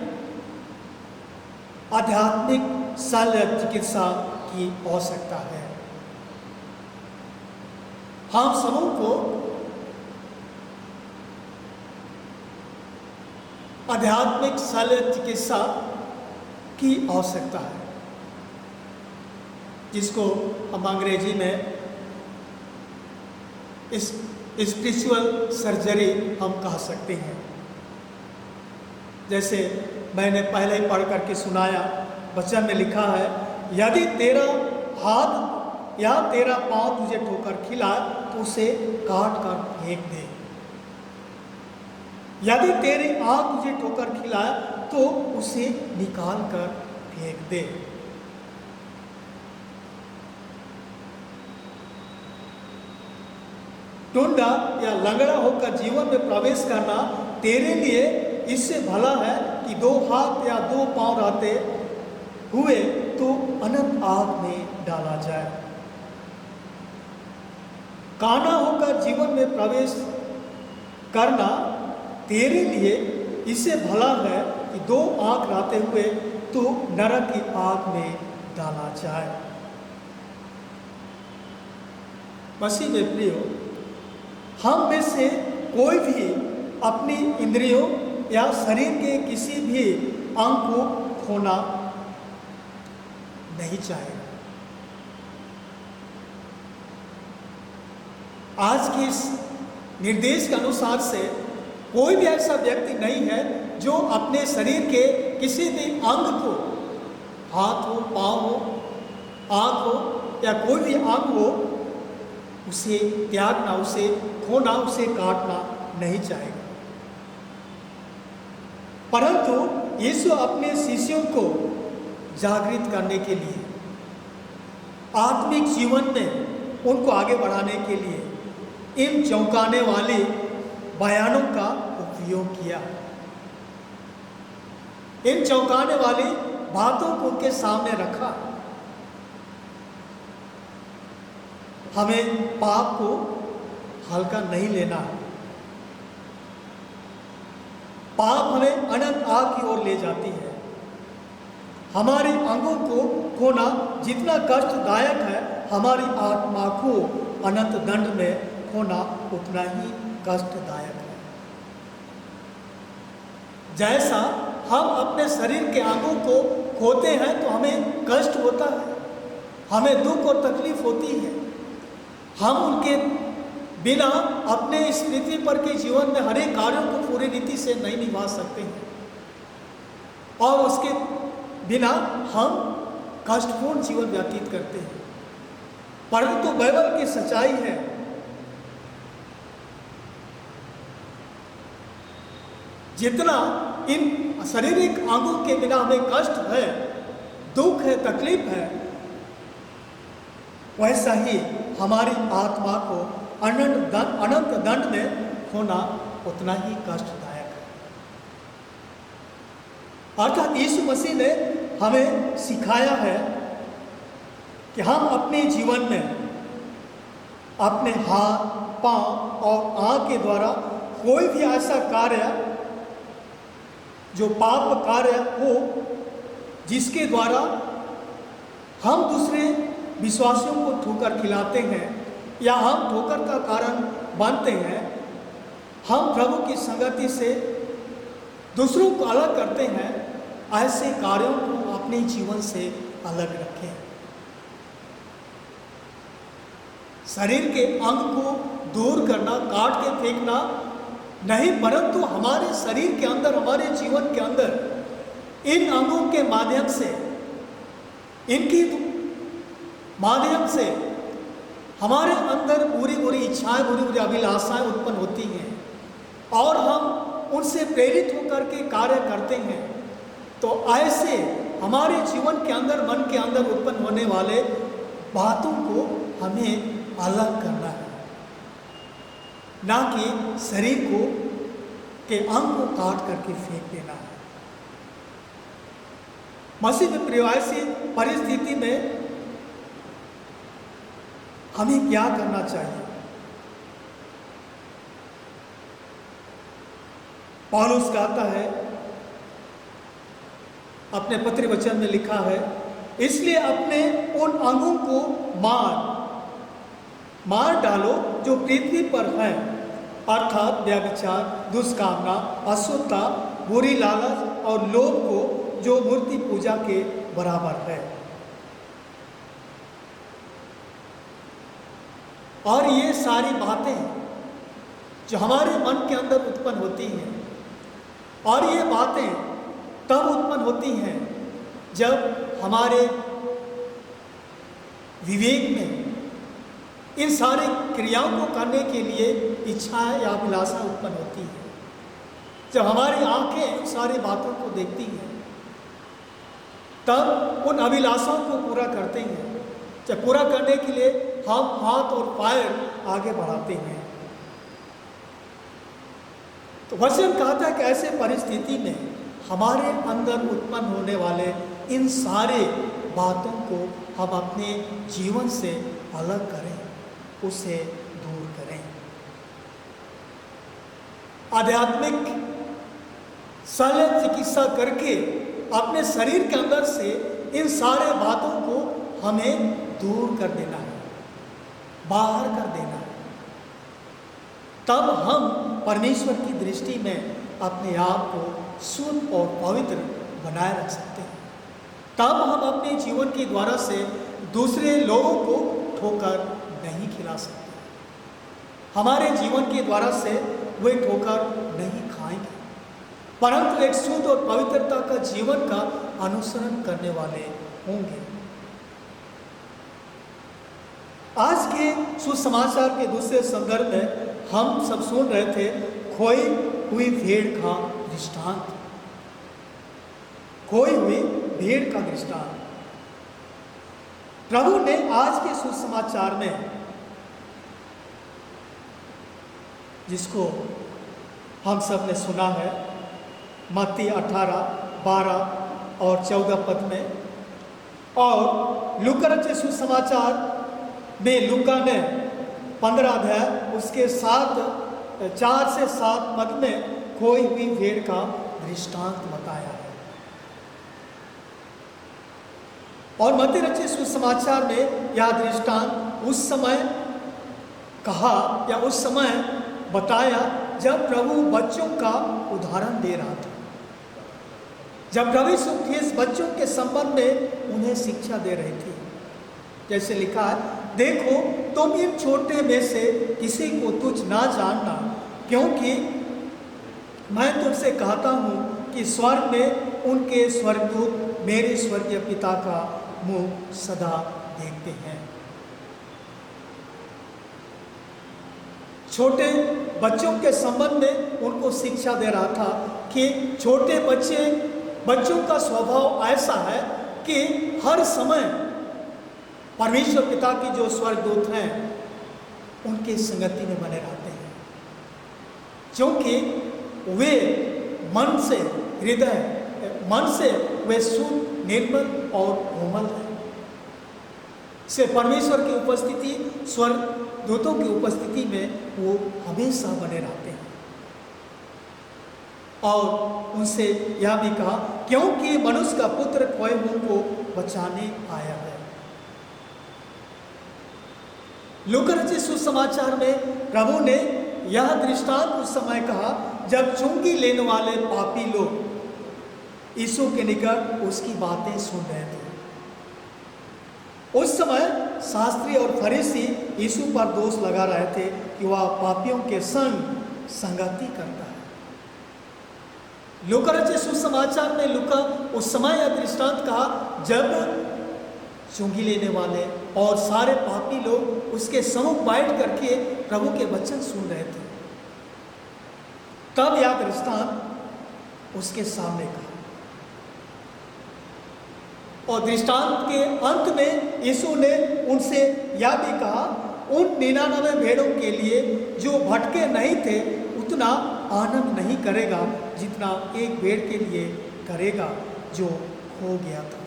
आध्यात्मिक शल्य चिकित्सा की आवश्यकता है। हम सबों को आध्यात्मिक शल्य चिकित्सा की आवश्यकता है, जिसको हम अंग्रेजी में स्पिरिचुअल सर्जरी हम कह सकते हैं। जैसे मैंने पहले ही पढ़ करके सुनाया, वचन में लिखा है, यदि तेरा हाथ या तेरा पांव तुझे ठोकर खिलाए तो उसे काट कर फेंक दे। यदि तेरी आंख तुझे ठोकर खिलाए तो उसे निकाल कर फेंक दे। टुंडा या लंगड़ा होकर जीवन में प्रवेश करना तेरे लिए इससे भला है कि 2 हाथ या 2 पांव रहते हुए तो अनंत आग में डाला जाए। काना होकर जीवन में प्रवेश करना तेरे लिए इससे भला है कि 2 आंख रहते हुए तो नरक की आग में डाला जाए। मसीह में प्रियो, हम में से कोई भी अपनी इंद्रियों या शरीर के किसी भी अंग को खोना नहीं चाहेगा। आज के इस निर्देश के अनुसार से कोई भी ऐसा व्यक्ति नहीं है जो अपने शरीर के किसी भी अंग को, हाथ हो, पांव हो, आंख हो या कोई भी अंग हो, उसे त्यागना, उसे खोना, उसे काटना नहीं चाहेगा। परंतु यीशु अपने शिष्यों को जागृत करने के लिए, आत्मिक जीवन में उनको आगे बढ़ाने के लिए इन चौंकाने वाले बयानों का उपयोग किया। इन चौंकाने वाली बातों को उनके सामने रखा। हमें पाप को हल्का नहीं लेना। पाप हमें अनंत आग की ओर ले जाती है। हमारे अंगों को खोना जितना कष्टदायक है, हमारी आत्मा को अनंत दंड में खोना उतना ही कष्टदायक है। जैसा हम अपने शरीर के अंगों को खोते हैं तो हमें कष्ट होता है, हमें दुख और तकलीफ होती है। हम उनके बिना अपने इस पृथ्वी पर के जीवन में हर एक कार्यों को पूरी रीति से नहीं निभा सकते हैं और उसके बिना हम कष्टपूर्ण जीवन व्यतीत करते हैं। परंतु बाइबल की सच्चाई है, जितना इन शारीरिक अंगों के बिना हमें कष्ट है, दुख है, तकलीफ है, वैसा ही हमारी आत्मा को अनंत दंड में खोना उतना ही कष्टदायक है। अर्थात यीशु मसीह ने हमें सिखाया है कि हम अपने जीवन में अपने हाथ, पांव और आंख के द्वारा कोई भी ऐसा कार्य जो पाप कार्य हो, जिसके द्वारा हम दूसरे विश्वासियों को ठोकर खिलाते हैं या हम ठोकर का कारण बनते हैं, हम प्रभु की संगति से दूसरों को अलग करते हैं, ऐसे कार्यों को अपने जीवन से अलग रखें। शरीर के अंग को दूर करना, काट के फेंकना नहीं, परंतु हमारे शरीर के अंदर, हमारे जीवन के अंदर इन अंगों के माध्यम से, इनकी माध्यम से हमारे अंदर बुरी बुरी इच्छाएं, बुरी बुरी अभिलाषाएं उत्पन्न होती हैं और हम उनसे प्रेरित होकर के कार्य करते हैं। तो ऐसे हमारे जीवन के अंदर, मन के अंदर उत्पन्न होने वाले बातों को हमें अलग करना है, ना कि शरीर को के अंग को काट करके फेंक देना है। मसीह में प्रियवासी परिस्थिति में हमें क्या करना चाहिए? पौलुस कहता है, अपने पत्री वचन में लिखा है, इसलिए अपने उन अंगों को मार डालो जो पृथ्वी पर है, अर्थात व्यभिचार, दुष्कामना, अशुद्धता बुरी लालच और लोभ को, जो मूर्ति पूजा के बराबर है। और ये सारी बातें जो हमारे मन के अंदर उत्पन्न होती हैं, और ये बातें तब उत्पन्न होती हैं जब हमारे विवेक में इन सारी क्रियाओं को करने के लिए इच्छा या अभिलाषा उत्पन्न होती है। जब हमारी आंखें सारी बातों को देखती हैं, तब उन अभिलाषाओं को पूरा करते हैं। जब पूरा करने के लिए हम हाथ और पैर आगे बढ़ाते हैं। तो वचन कहता है कि ऐसे परिस्थिति में हमारे अंदर उत्पन्न होने वाले इन सारे बातों को हम अपने जीवन से अलग करें, उसे दूर करें। आध्यात्मिक शल्य चिकित्सा करके अपने शरीर के अंदर से इन सारे बातों को हमें दूर कर देना है, बाहर कर देना है। तब हम परमेश्वर की दृष्टि में अपने आप को शुद्ध और पवित्र बनाए रख सकते हैं। तब हम अपने जीवन के द्वारा से दूसरे लोगों को ठोकर नहीं खिला सकते। हमारे जीवन के द्वारा से वे ठोकर नहीं खाएंगे, परंतु एक शुद्ध और पवित्रता का जीवन का अनुसरण करने वाले होंगे। आज के सुसमाचार के दूसरे संदर्भ में हम सब सुन रहे थे खोई हुई भेड़ का दृष्टांत। खोई हुई भेड़ का दृष्टांत प्रभु ने आज के सुसमाचार में, जिसको हम सब ने सुना है मत्ती 18, 12 और 14 पद में, और लूका रचित सुसमाचार में लूका ने 15 अध्याय उसके 4 से 7 पद में खोई हुई भेड़ का दृष्टांत बताया है। और मत्ती रचित सुसमाचार में यह दृष्टांत उस समय कहा या उस समय बताया जब प्रभु बच्चों का उदाहरण दे रहा था, जब प्रभु यीशु मसीह बच्चों के संबंध में उन्हें शिक्षा दे रहे थे। जैसे लिखा है, देखो तुम इन छोटे में से किसी को तुच्छ ना जानना, क्योंकि मैं तुमसे कहता हूँ कि स्वर्ग में उनके स्वर्गदूत मेरे स्वर्गीय पिता का मुंह सदा देखते हैं। छोटे बच्चों के संबंध में उनको शिक्षा दे रहा था कि छोटे बच्चों का स्वभाव ऐसा है कि हर समय परमेश्वर पिता की जो स्वर्गदूत हैं उनकी संगति में बने रहते हैं, क्योंकि वे मन से वे शुद्ध, निर्मल और कोमल हैं। से परमेश्वर की उपस्थिति, स्वर्गदूतों की उपस्थिति में वो हमेशा बने रहते हैं। और उनसे यह भी कहा, क्योंकि मनुष्य का पुत्र खोए हुओं को बचाने आया है। लूका रचित सुसमाचार में प्रभु ने यह दृष्टांत उस समय कहा जब चुंगी लेने वाले पापी लोग यीशु के निकट उसकी बातें सुन रहे थे। उस समय शास्त्री और फरीसी यीशु पर दोष लगा रहे थे कि वह पापियों के संग संगति करता है। लूका रचित सुसमाचार में लूका उस समय यह दृष्टांत कहा जब चुंगी लेने वाले और सारे पापी लोग उसके सम्मुख बैठ करके प्रभु के वचन सुन रहे थे। तब यह दृष्टांत उसके सामने कहा, और दृष्टांत के अंत में यीशु ने उनसे यह भी कहा, उन 99 भेड़ों के लिए जो भटके नहीं थे उतना आनंद नहीं करेगा जितना एक भेड़ के लिए करेगा जो खो गया था।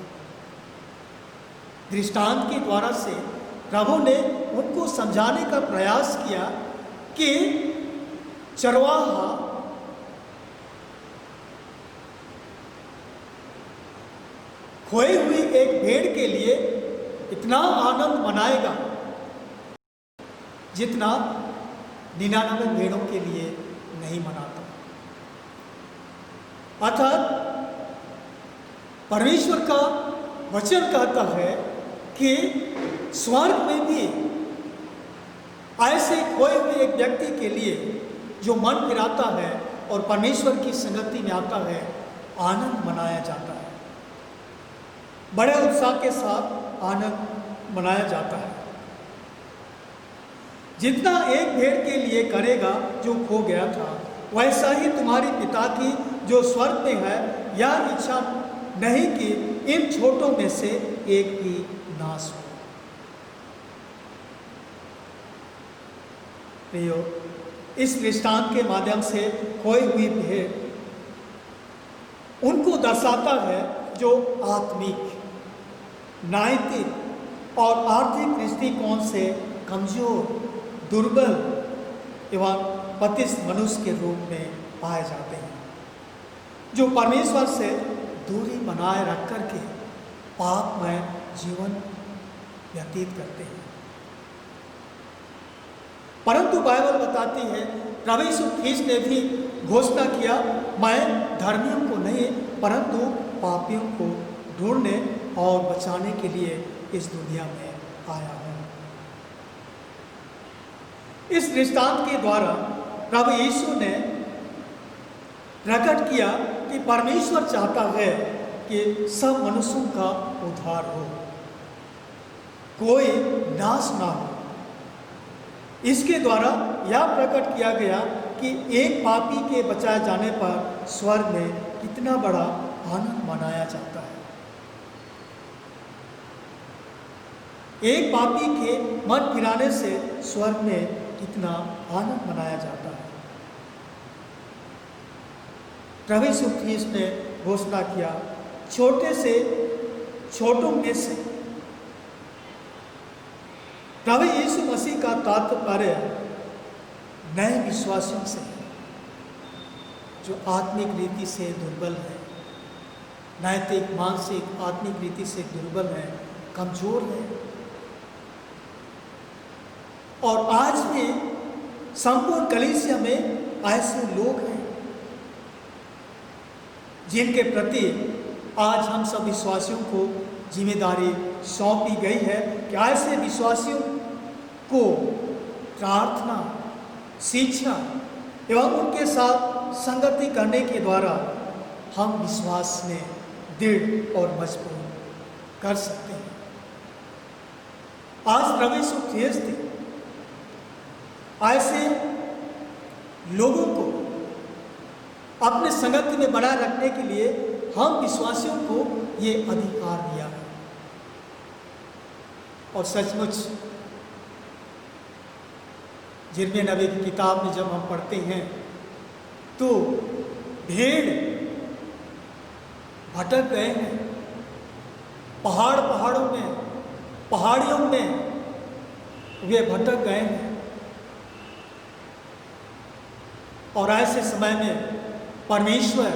दृष्टांत के द्वारा से प्रभु ने उनको समझाने का प्रयास किया कि चरवाहा खोई हुई एक भेड़ के लिए इतना आनंद मनाएगा जितना 99 भेड़ों के लिए नहीं मनाता। अर्थात परमेश्वर का वचन कहता है कि स्वर्ग में भी ऐसे खोए हुए एक व्यक्ति के लिए जो मन फिराता है और परमेश्वर की संगति में आता है, आनंद मनाया जाता है, बड़े उत्साह के साथ आनंद मनाया जाता है। जितना एक भेड़ के लिए करेगा जो खो गया था, वैसा ही तुम्हारे पिता की जो स्वर्ग में है यह इच्छा नहीं कि इन छोटों में से एक भी नाश हो। प्रियो, इस दृष्टांत के माध्यम से खोई हुई भेड़ उनको दर्शाता है जो आत्मिक, नैतिक और आर्थिक दृष्टिकोण से कमजोर, दुर्बल एवं पतित मनुष्य के रूप में पाए जाते हैं, जो परमेश्वर से दूरी बनाए रख करके पापमय जीवन व्यतीत करते हैं। परंतु बाइबल बताती है, प्रभु यीशु ख्रीस्त ने भी घोषणा किया, मैं धर्मियों को नहीं परंतु पापियों को ढूंढने और बचाने के लिए इस दुनिया में आया हूँ। इस दृष्टांत के द्वारा प्रभु यीशु ने प्रकट किया कि परमेश्वर चाहता है कि सब मनुष्यों का उद्धार हो, कोई नाश ना हो। इसके द्वारा यह प्रकट किया गया कि एक पापी के बचाए जाने पर स्वर्ग में कितना बड़ा आनंद मनाया जाता है। एक पापी के मन फिराने से स्वर्ग में कितना आनंद मनाया जाता है। प्रभु यीशु ख्रीस्त ने घोषणा किया, छोटे से छोटों में से। प्रभु यीशु मसीह का तात्पर्य नए विश्वासियों से, जो आत्मिक रीति से दुर्बल है, नैतिक, मानसिक, आत्मिक रीति से दुर्बल है, कमजोर है। और आज भी संपूर्ण कलीसिया में ऐसे लोग हैं जिनके प्रति आज हम सब विश्वासियों को जिम्मेदारी सौंपी गई है कि ऐसे विश्वासियों को प्रार्थना, शिक्षा एवं उनके साथ संगति करने के द्वारा हम विश्वास में दृढ़ और मजबूत कर सकते हैं। आज प्रभु यीशु ख्रीस्त ऐसे लोगों को अपने संगति में बनाए रखने के लिए हम विश्वासियों को ये अधिकार दिया है। और सचमुच यिर्मयाह नबी की किताब में जब हम पढ़ते हैं तो भेड़ भटक गए हैं, पहाड़ों में, पहाड़ियों में वे भटक गए हैं। और ऐसे समय में परमेश्वर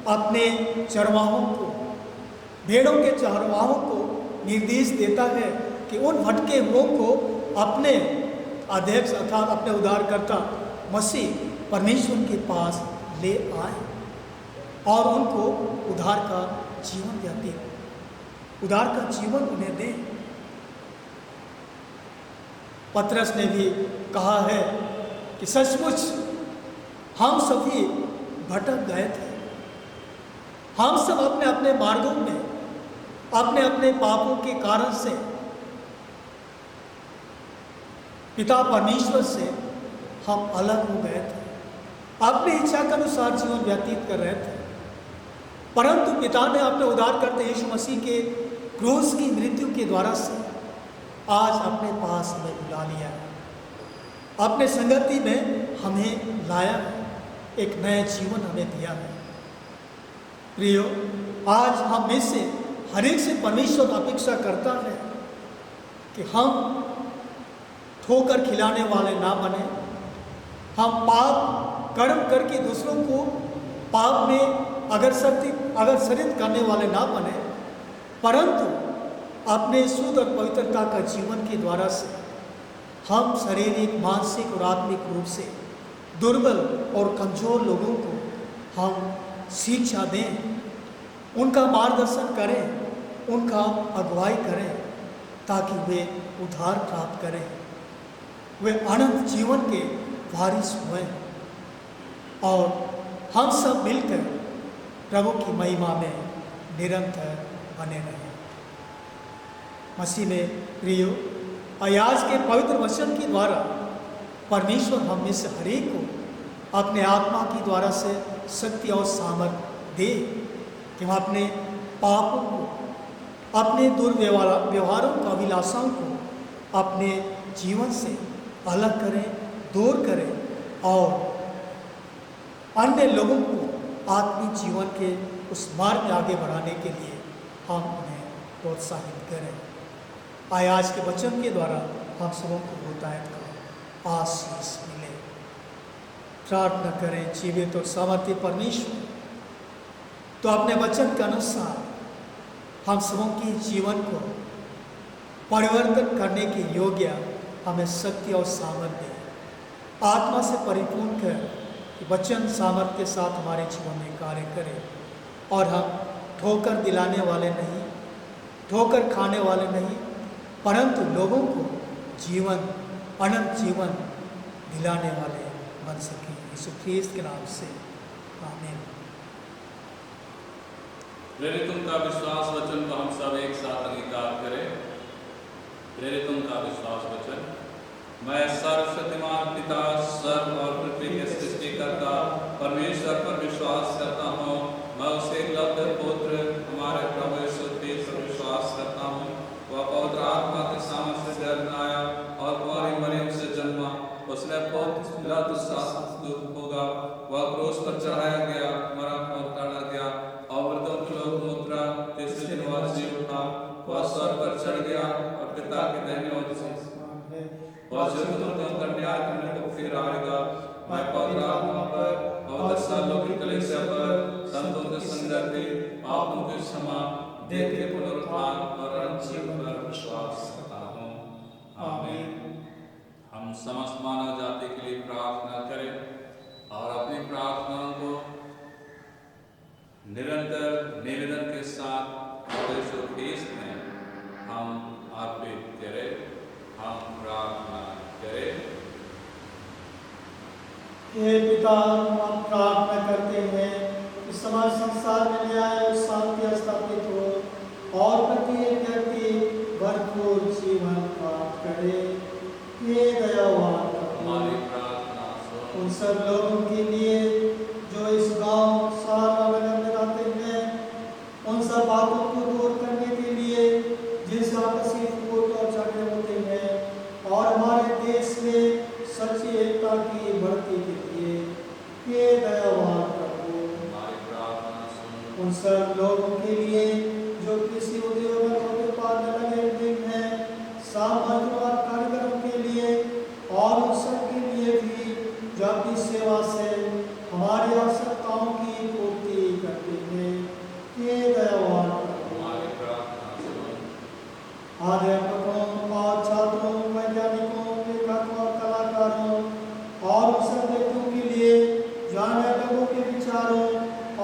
अपने चरवाहों को, भेड़ों के चरवाहों को निर्देश देता है कि उन भटके हुओं को अपने अध्यक्ष अर्थात अपने उद्धारकर्ता मसीह परमेश्वर के पास ले आए और उनको उद्धार का जीवन व्यतीत, उद्धार का जीवन उन्हें दें। पतरस ने भी कहा है कि सचमुच हम सभी भटक गए थे, हम सब अपने अपने मार्गों में, अपने अपने पापों के कारण से पिता परमेश्वर से हम अलग हो गए थे, अपनी इच्छा के अनुसार जीवन व्यतीत कर रहे थे। परंतु पिता ने अपने उद्धारकर्ता यीशु मसीह के क्रूस की मृत्यु के द्वारा से आज अपने पास हमें बुला लिया है, अपने संगति में हमें लाया है, एक नया जीवन हमें दिया है। प्रियो, आज हम में से हर एक से परमेश्वर अपेक्षा करता है कि हम ठोकर खिलाने वाले ना बने, हम पाप कर्म करके दूसरों को पाप में अग्रसरित करने वाले ना बने, परंतु अपने शुद्ध और पवित्रता का जीवन के द्वारा से हम शारीरिक, मानसिक और आत्मिक रूप से दुर्बल और कमजोर लोगों को हम शिक्षा दें, उनका मार्गदर्शन करें, उनका अगुवाई करें, ताकि वे उद्धार प्राप्त करें, वे अनंत जीवन के वारिस हुए और हम सब मिलकर प्रभु की महिमा में निरंतर बने रहें। मसीह में प्रियो, आज के पवित्र वचन के द्वारा परमेश्वर हम में से हरेक को अपने आत्मा की द्वारा से शक्ति और सामर्थ्य दे कि हम अपने पापों को, अपने दुर्व्यवहारों को, अभिलाषाओं को अपने जीवन से अलग करें, दूर करें और अन्य लोगों को आत्मिक जीवन के उस मार्ग में आगे बढ़ाने के लिए हम उन्हें प्रोत्साहित करें। आज के वचन के द्वारा हम सबों को बहुतायत का आशीष मिले। प्रार्थना करें। जीवित और सामर्थ्य परमेश्वर, तो अपने वचन के अनुसार हम सबों के जीवन को परिवर्तन करने के योग्य हमें शक्ति और सामर्थ्य आत्मा से परिपूर्ण कर कि वचन सामर्थ्य के साथ हमारे जीवन में कार्य करे और हम ठोकर दिलाने वाले नहीं, ठोकर खाने वाले नहीं, परंतु लोगों को जीवन, अनंत जीवन दिलाने वाले बन सकें। यीशु ख्रीस्त के नाम से आमीन। प्रेरितों का विश्वास वचन को हम सब एक साथ अंगीकार करें। प्रेरितों का विश्वास वचन। मैं सर्वशक्तिमान पिता, स्वर्ग और पृथ्वी के सृष्टिकर्ता परमेश्वर पर विश्वास करता हूँ। मैं उसे एकलव्य पुत्र हमारे प्रभु यीशु ख्रीस्त पर विश्वास करता हूँ। वह पवित्र आत्मा के सामर्थ्य से जन्म आया और कुंवारी मरियम से जन्मा। उसने पोंतियुस पिलातुस शासित होगा। वह क्रूस पर चढ़ाया गया, मरा और काटा गया और मृतों के लोक में उतरा। तीसरे दिन वह जी उठा। वह स्वर्ग पर चढ़ गया और पिता के दाहिने ओर से वह जीवितों का न्याय करने को फिर आएगा। मैं पवित्र आत्मा पर, पवित्र सार्वलौकिक कलीसिया पर, संतों के संगति, पापों की क्षमा, देह के पुनरुत्थान और अनंत जीवन पर विश्वास करता हूँ। आमीन। हम समस्त मानव जाति के लिए प्रार्थना करें और अपनी प्रार्थनाओं को निरंतर निवेदन के साथ प्रभु यीशु ख्रीस्त में हम अर्पित करें। हम प्रार्थना करें। हे पिता, हम प्रार्थना करते हैं कि समाज संसार में न्याय और शांति स्थापित हो और प्रत्येक व्यक्ति भरपूर जीवन प्राप्त करे। ये दयावान हमारी प्रार्थना सुनो। उन सब लोगों के लिए जो इस गांव, शहर और नगर में रहते हैं, उन सब बातों को दूर करने के लिए जिनसे आपसी फूट और झगड़े होते हैं और हमारे देश में सच्ची एकता की बढ़ती के लिए ये दयावान प्रभु हमारी प्रार्थना सुनो। उन सब लोगों के लिए जो किसी उद्योग और व्यापार में लगे हुए हैं, सामाजिक और कार्यक्रमों के लिए और उन सब के लिए भी जो अपनी सेवा से हमारी आवश्यकताओं की पूर्ति करते हैं, ये दयावान प्रभु हमारी प्रार्थना सुनो। अध्यापकों और छात्रों, वैज्ञानिकों, लेखकों और कलाकारों और उन सब व्यक्तियों के लिए जाने लोगों के विचारों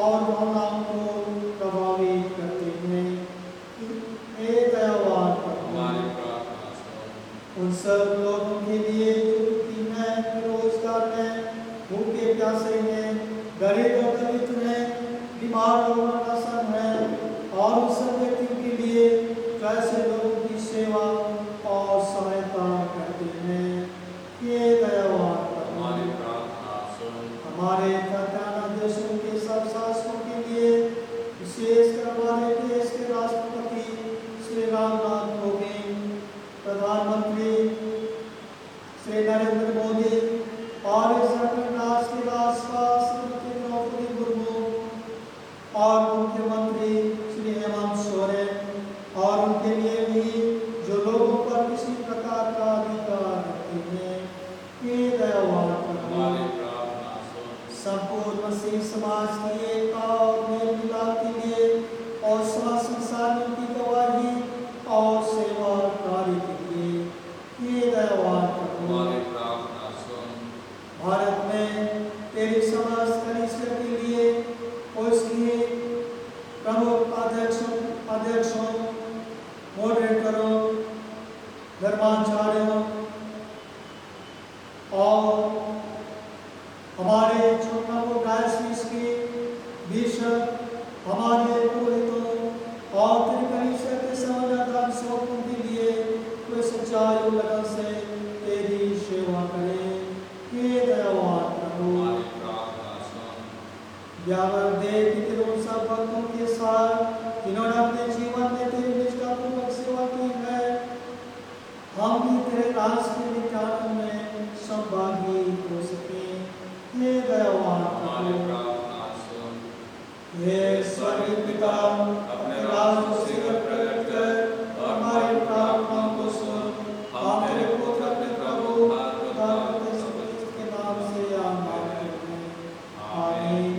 और भावनाओं को प्रभावित करते हैं, हे दयावान प्रभु हमारी प्रार्थना सुनो। उन सब लोगों के लिए जो दुखी हैं, बेरोजगार हैं, भूखे प्यासे हैं, गरीब और दलित हैं, बीमार और अनासन हैं और उन सब व्यक्तियों के लिए जो ऐसे लोगों की सेवा अध्यक्षों, मॉडरेटरों, धर्माचार्यों और हमारे छोटापुर डायसिस के बिशप, हमारे पुरोहितों और त्रिकनिष्ठा के समाजदार सेवकों के लिए वे सच्चाई और लगन से तेरी सेवा करें। हे दयावान प्रभु, ज्ञान दे कि तेरे उन सब भक्तों के साथ जिन्होंने अपने जीवन में तेरी निष्ठापूर्वक सेवा की है, हम भी तेरे राज के विज्ञान में संभागी हो सके। हे दयावान प्रभु, हे स्वर्गीय पिता, अपने राज को शीघ्र प्रकट कर हमारी प्रार्थनाओं को सुन। हम तेरे पुत्र अपने प्रभु के नाम से आमीन। आमीन।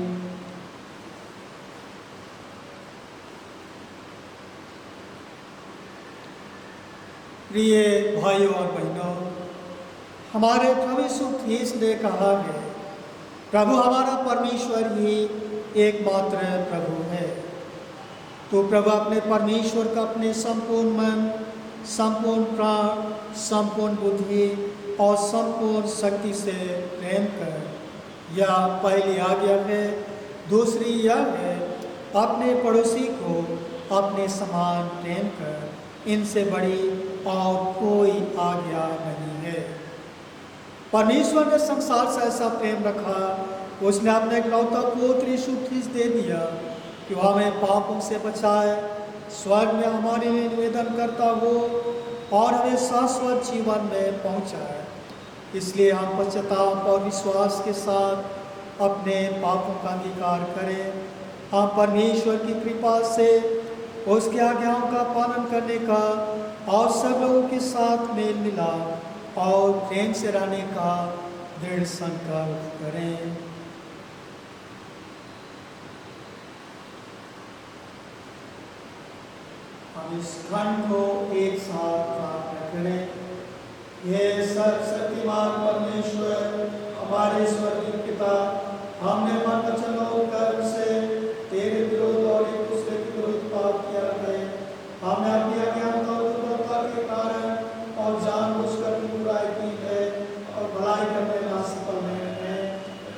प्रिय भाइयों और बहनों, हमारे प्रभु यीशु ख्रीस्त ने कहा है, प्रभु हमारा परमेश्वर ही एकमात्र प्रभु है। तो प्रभु अपने परमेश्वर का अपने संपूर्ण मन, संपूर्ण प्राण, संपूर्ण बुद्धि और संपूर्ण शक्ति से प्रेम कर। यह पहली आज्ञा है। दूसरी यह है, अपने पड़ोसी को अपने समान प्रेम कर। इनसे बड़ी और कोई आज्ञा नहीं है। परमेश्वर ने संसार से ऐसा प्रेम रखा, उसने अपने इकलौता पुत्र यीशु ख्रीस्त दे दिया कि वह हमें पापों से बचाए, स्वर्ग में हमारे लिए निवेदन करता हो और हमें शाश्वत जीवन में पहुंचाए। इसलिए हम पश्चाताप और विश्वास के साथ अपने पापों का अंगीकार करें। हम परमेश्वर की कृपा से उसकी आज्ञाओं का पालन करने का और सब लोगों के साथ मेल मिलाप और प्रेम से रहने का दृढ़ संकल्प करें। हम इस खंड को एक साथ प्रार्थना करें। ये सर्वशक्तिमान परमेश्वर, हमारे स्वर्गीय पिता, हमने मन वचन और कर्म से तेरे विरोध और एक दूसरे के विरुद्ध पाप किया है। हमने अपनी अज्ञानता और दुर्बलता के कारण और जानबूझकर भी बुराई की है और भलाई करने में असफल रहे हैं।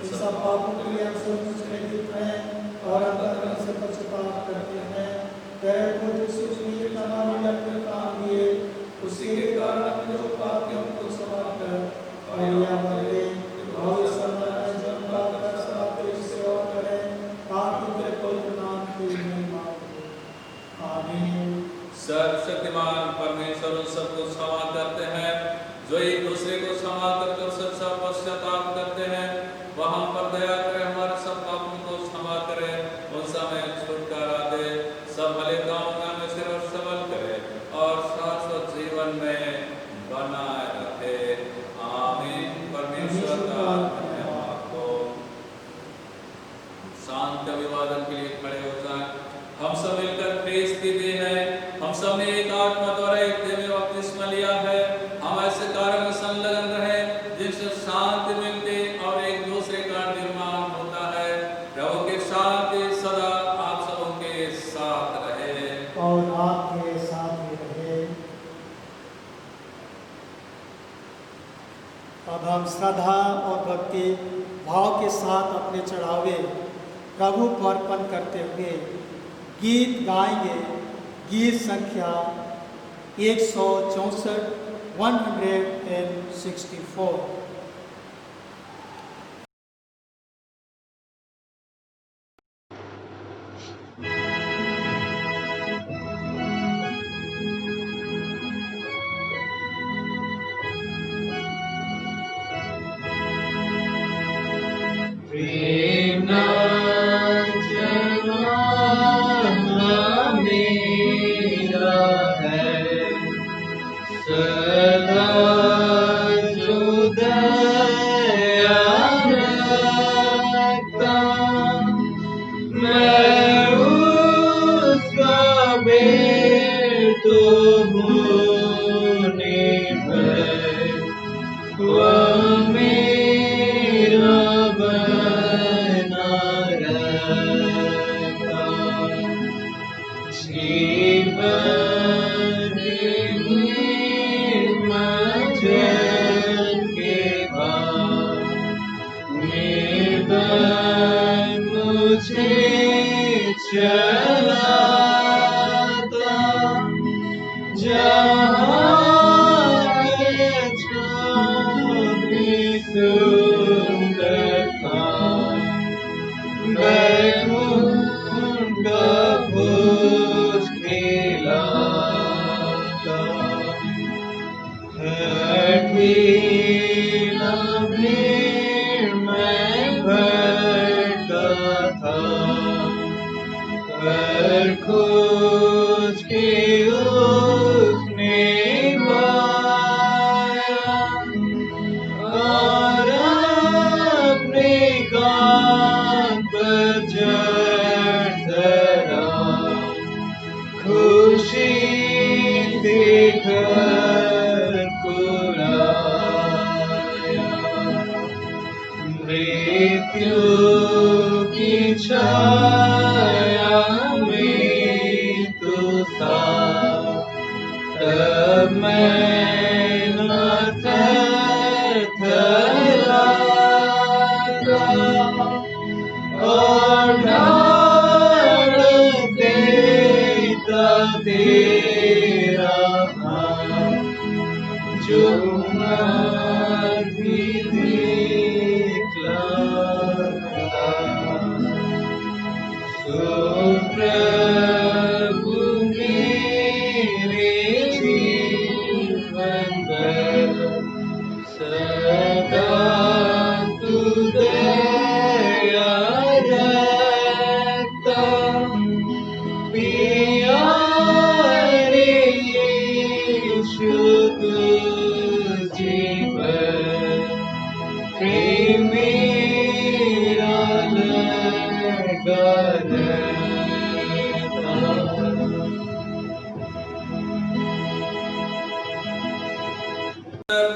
इन सब पापों के लिए हम सोचते हैं और अंतर्मन से पश्चाताप करते हैं। तेरे पुत्र सुसमीर का नाम लेकर काम दिए, उसी के कारण अपने जो पाप के हमको सवार कर और यह मरे भविष्य में जन्म प्राप्त कर सदा तेरी सेवा करें, ताकि तेरे पवित्र नाम की महिमा हो। आमीन। सर्वशक्तिमान परमेश्वर उन सबको क्षमा करते हैं जो एक दूसरे को क्षमा कर सच्चा पश्चाताप करते हैं। वह हम पर दया करे, हमारे सब पापों को क्षमा करे, उन समय छुटकारा दे, सब भले कामों में हमें सिर और सबल करे और शाश्वत जीवन में बनाए रखे। आमीन। परमेश्वर का धन्यवाद हो। शांत अभिवादन के लिए खड़े हो जाएं। हम सब मिलकर ख्रीस्त की देह है। हम सब ने एक आत्मा द्वारा एक देह में बपतिस्मा लिया है। हम ऐसे कार्य में संलग्न रहे जिससे शांति मिलती और एक दूसरे का निर्माण होता है। प्रभु की शांति सदा आप सबों के साथ रहे और आपके साथ भी रहे। अब हम श्रद्धा और भक्ति भाव के साथ अपने चढ़ावे प्रभु को अर्पण करते हुए गीत गाएंगे। गीत संख्या 164 164। जीवन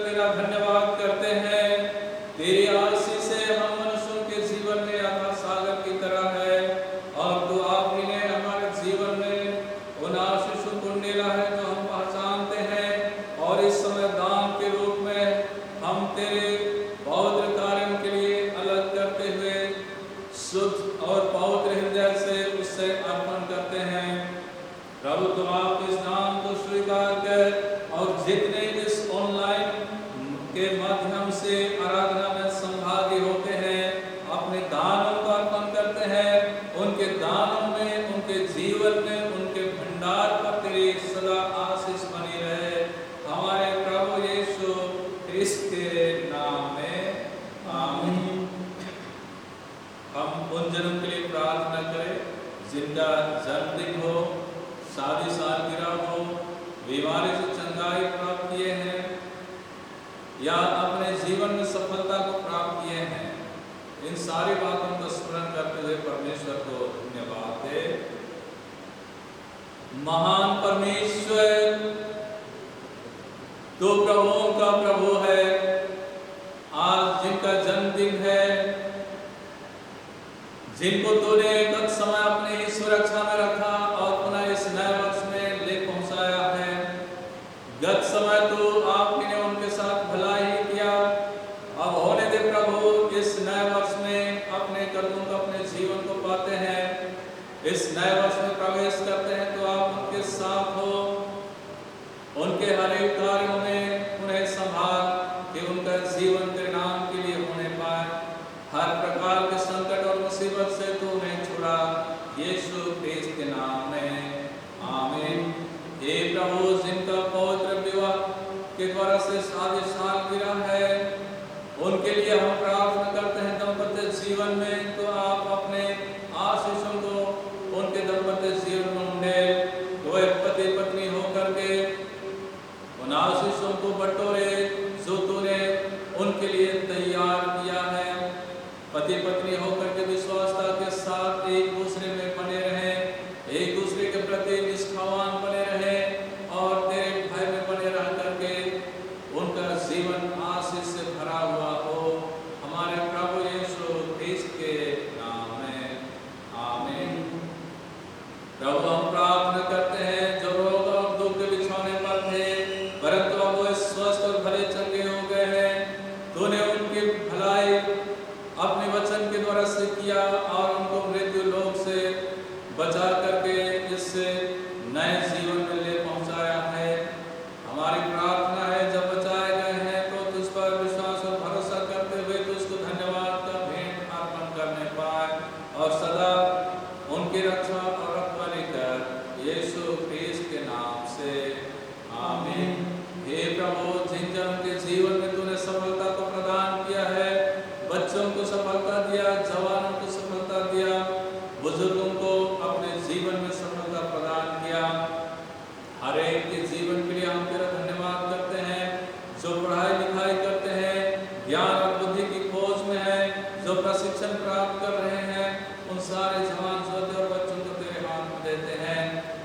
तेरा धन्यवाद करते हैं। तेरी आशीष से हम मनुष्यों के जीवन में अथाह सागर की तरह है, और तू आप ही ने हमारे जीवन में उन आशीषों को डाला है जो हम पहचानते हैं, और इस समय दान के रूप में हम तेरे पवित्र कार्यों के लिए अलग करते हुए शुद्ध और पवित्र हृदय से उससे अर्पण करते हैं। प्रभु तुम आप इस दान को स्वीकार कर, और जितने इस ऑनलाइन के माध्यम से आराधना में सहभागी होते हैं, अपने दानों को अर्पण करते हैं, उनके दानों में, उनके जीवन में, उनके भंडार पर तेरी सदा आशीष बनी रहे। हमारे प्रभु यीशु ख्रिस्त के नाम में आमीन। हम उन जनों के लिए प्रार्थना करें जिनका जन्मदिन हो, शादी सालगिरह हो, बीमारी से चंगाई प्राप्त किए हैं, या अपने जीवन में सफलता को प्राप्त किए हैं। इन सारी बातों का स्मरण करते हुए परमेश्वर को धन्यवाद दे। महान परमेश्वर, तो प्रभुओं का प्रभु है, आज जिनका जन्मदिन है, जिनको तूने गत समय अपने ही सुरक्षा में रखा और पुनः इस नए वर्ष में ले पहुंचाया है। गत समय तो आपने उनके साथ भला ही किया, अब होने दे प्रभु इस नए वर्ष में अपने कदमों को, अपने जीवन को पाते हैं, इस नए वर्ष में प्रवेश करते हैं, तो आप उनके साथ हो, उनके हर एक कार्यों में उन्हें संभाल कि उनका जीवन तेरे नाम के लिए होने पाए। हर प्रकार के संकट और मुसीबत से तू उन्हें छुड़ा, यीशु ख्रिस्त के नाम में आमीन। हे प्रभु, जिनका पवित्र विवाह के द्वारा से शादी सालगिरह है, उनके लिए हम प्रार्थना करते हैं दाम्पत्य जीवन में, तो आप अपने आशीषों को उनके दाम्पत्य जीवन में उंडेल, तो वे पति पत्नी होकर के उन आशीषों को बटोरे जो तूने उनके लिए तैयार किया है। पति पत्नी होकर के विश्वासता के साथ एक दूसरे में बने रहें, एक दूसरे के प्रति निष्ठावान बने रहें, और तेरे यीशु ख्रिस्त के नाम से आमीन। हे प्रभु, जिन जनों के जीवन में तूने सफलता को प्रदान किया है, बच्चों को सफलता दिया, जवानों को सफलता दिया, बुजुर्गों को अपने जीवन में सफलता प्रदान किया, हर एक के जीवन के लिए हम तेरा धन्यवाद करते हैं। जो पढ़ाई लिखाई करते हैं, ज्ञान और बुद्धि की खोज में है, जो प्रशिक्षण प्राप्त कर रहे हैं, उन सारे जवान जोधे और बच्चों को तेरे हाथ में देते हैं।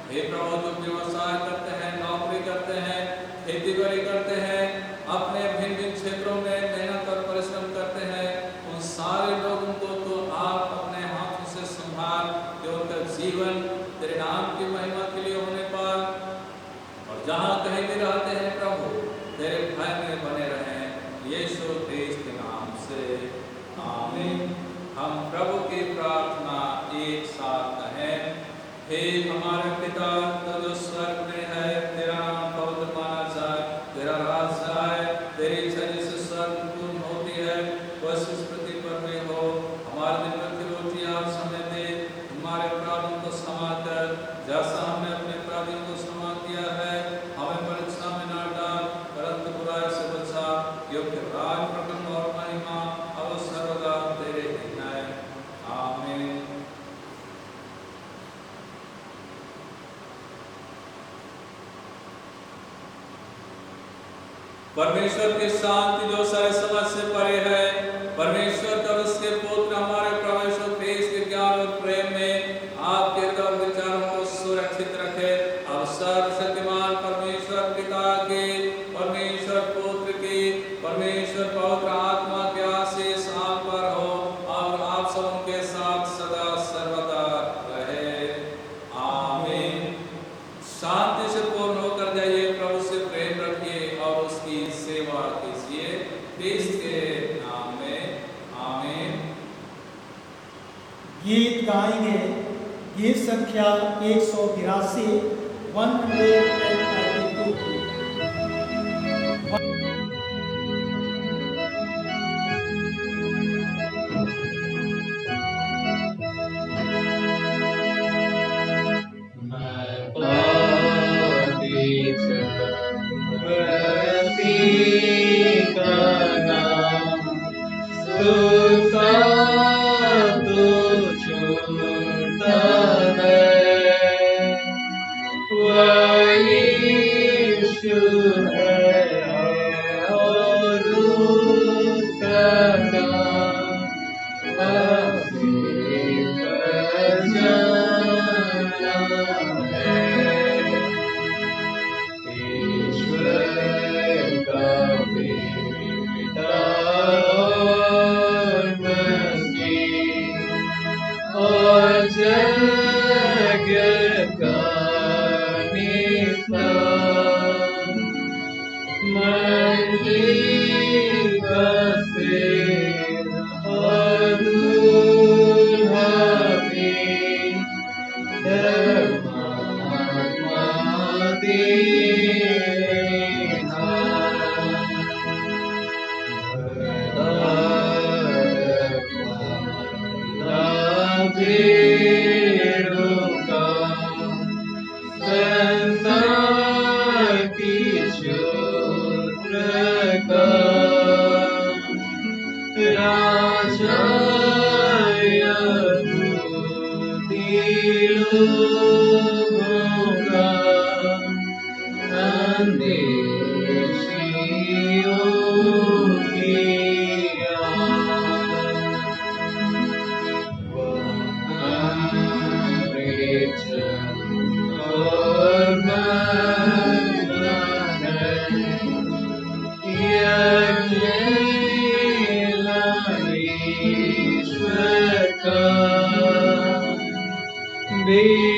हे प्रभु, जो व्यवसाय करते हैं, नौकरी करते हैं, खेती बाड़ी करते हैं, अपने भिन्न भिन्न क्षेत्रों में मेहनत और परिश्रम करते हैं, उन सारे लोगों को तो आप अपने हाथों से संभाल कि उनका जीवन तेरे नाम की महिमा के लिए होने पाए, और जहाँ कहीं भी रहते हैं प्रभु तेरे भय में बने रहें। यीशु ख्रिस्त के नाम से आमीन। हम प्रभु की प्रार्थना एक साथ कहें। हे हमारे पिता, तू जो स्वर्ग में है, तेरा नाम पवित्र माना जाए, तेरा राज्य आए, तेरी इच्छा जैसे स्वर्ग में पूर्ण होती है वैसे इस पृथ्वी पर भी हो। हमारे दिन भर की रोटी आज हमें दे, हमारे अपराधों को क्षमा कर जैसा हमने अपने अपराधियों को क्षमा किया है। हमें परीक्षा में ना डाल, परंतु बुराई से बचा, क्योंकि राज, प्रकट और महिमा अब सर्वदा तेरे ही है। आमीन। परमेश्वर की शांति जो सारे समझ से परे है, परमेश्वर और उसके पुत्र हमारे प्रभु यीशु ख्रिस्त के ज्ञान और प्रेम में आपके हृदय और विचारों को सुरक्षित रखे। अब सर्वशक्तिमान परमेश्वर पिता की, परमेश्वर पुत्र की, परमेश्वर पवित्र आत्मा के आशीष आप पर हो, और आप सब उनके साथ सदा सर्वदा रहे। आमीन। शांति से पूर्ण होकर जाइए, प्रभु से प्रेम रखिए और उसकी सेवा कीजिए, ख्रिस्त के नाम में आमीन। गीत गाएंगे, गीत संख्या 182, 192। This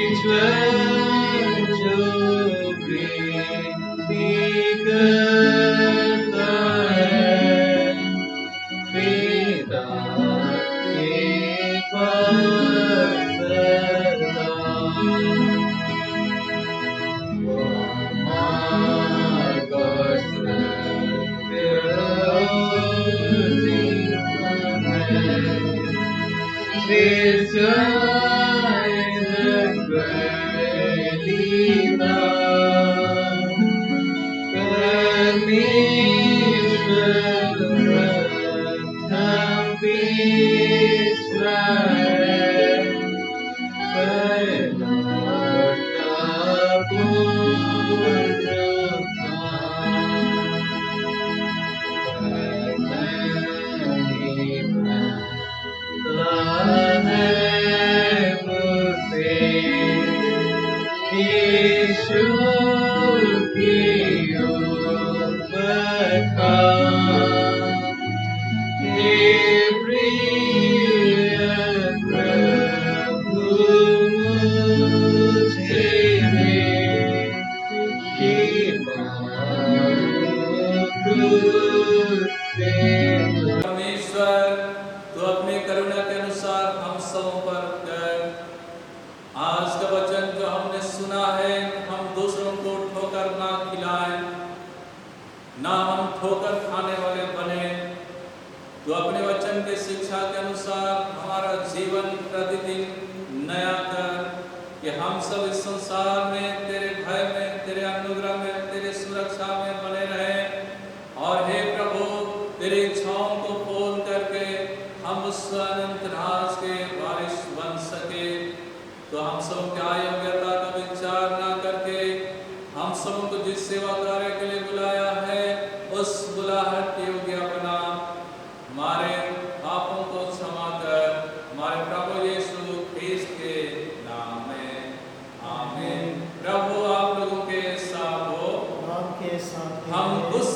पिता परमेश्वर प्रथम पिता है परलोका परमेश्वर तो अपनी करुणा के अनुसार हम सब पर कर आज का वचन जो हमने सुना है हम दूसरों को ठोकर ना खिलाएं ना हम ठोकर खाने वाले बने तो अपने वचन के शिक्षा के अनुसार हमारा जीवन प्रतिदिन नया कर कि हम सब इस संसार में तेरे भय में तेरे अनुग्रह में तेरे सुरक्षा में बने रहें और हे प्रभु तेरी इच्छाओं को खोल करके हम उस अनंत राज के वारिस बन सके तो हम सब क्या योग्यता का विचार ना करके हम सब को जिस सेवा कार्य के लिए बुलाया है उस बुलाहट के योग्य बना हमारे पापों को क्षमा कर हमारे प्रभु यीशु ख्रीस्त के नाम में आमीन। प्रभु आप लोगों के साथ हो आपके साथ हम उस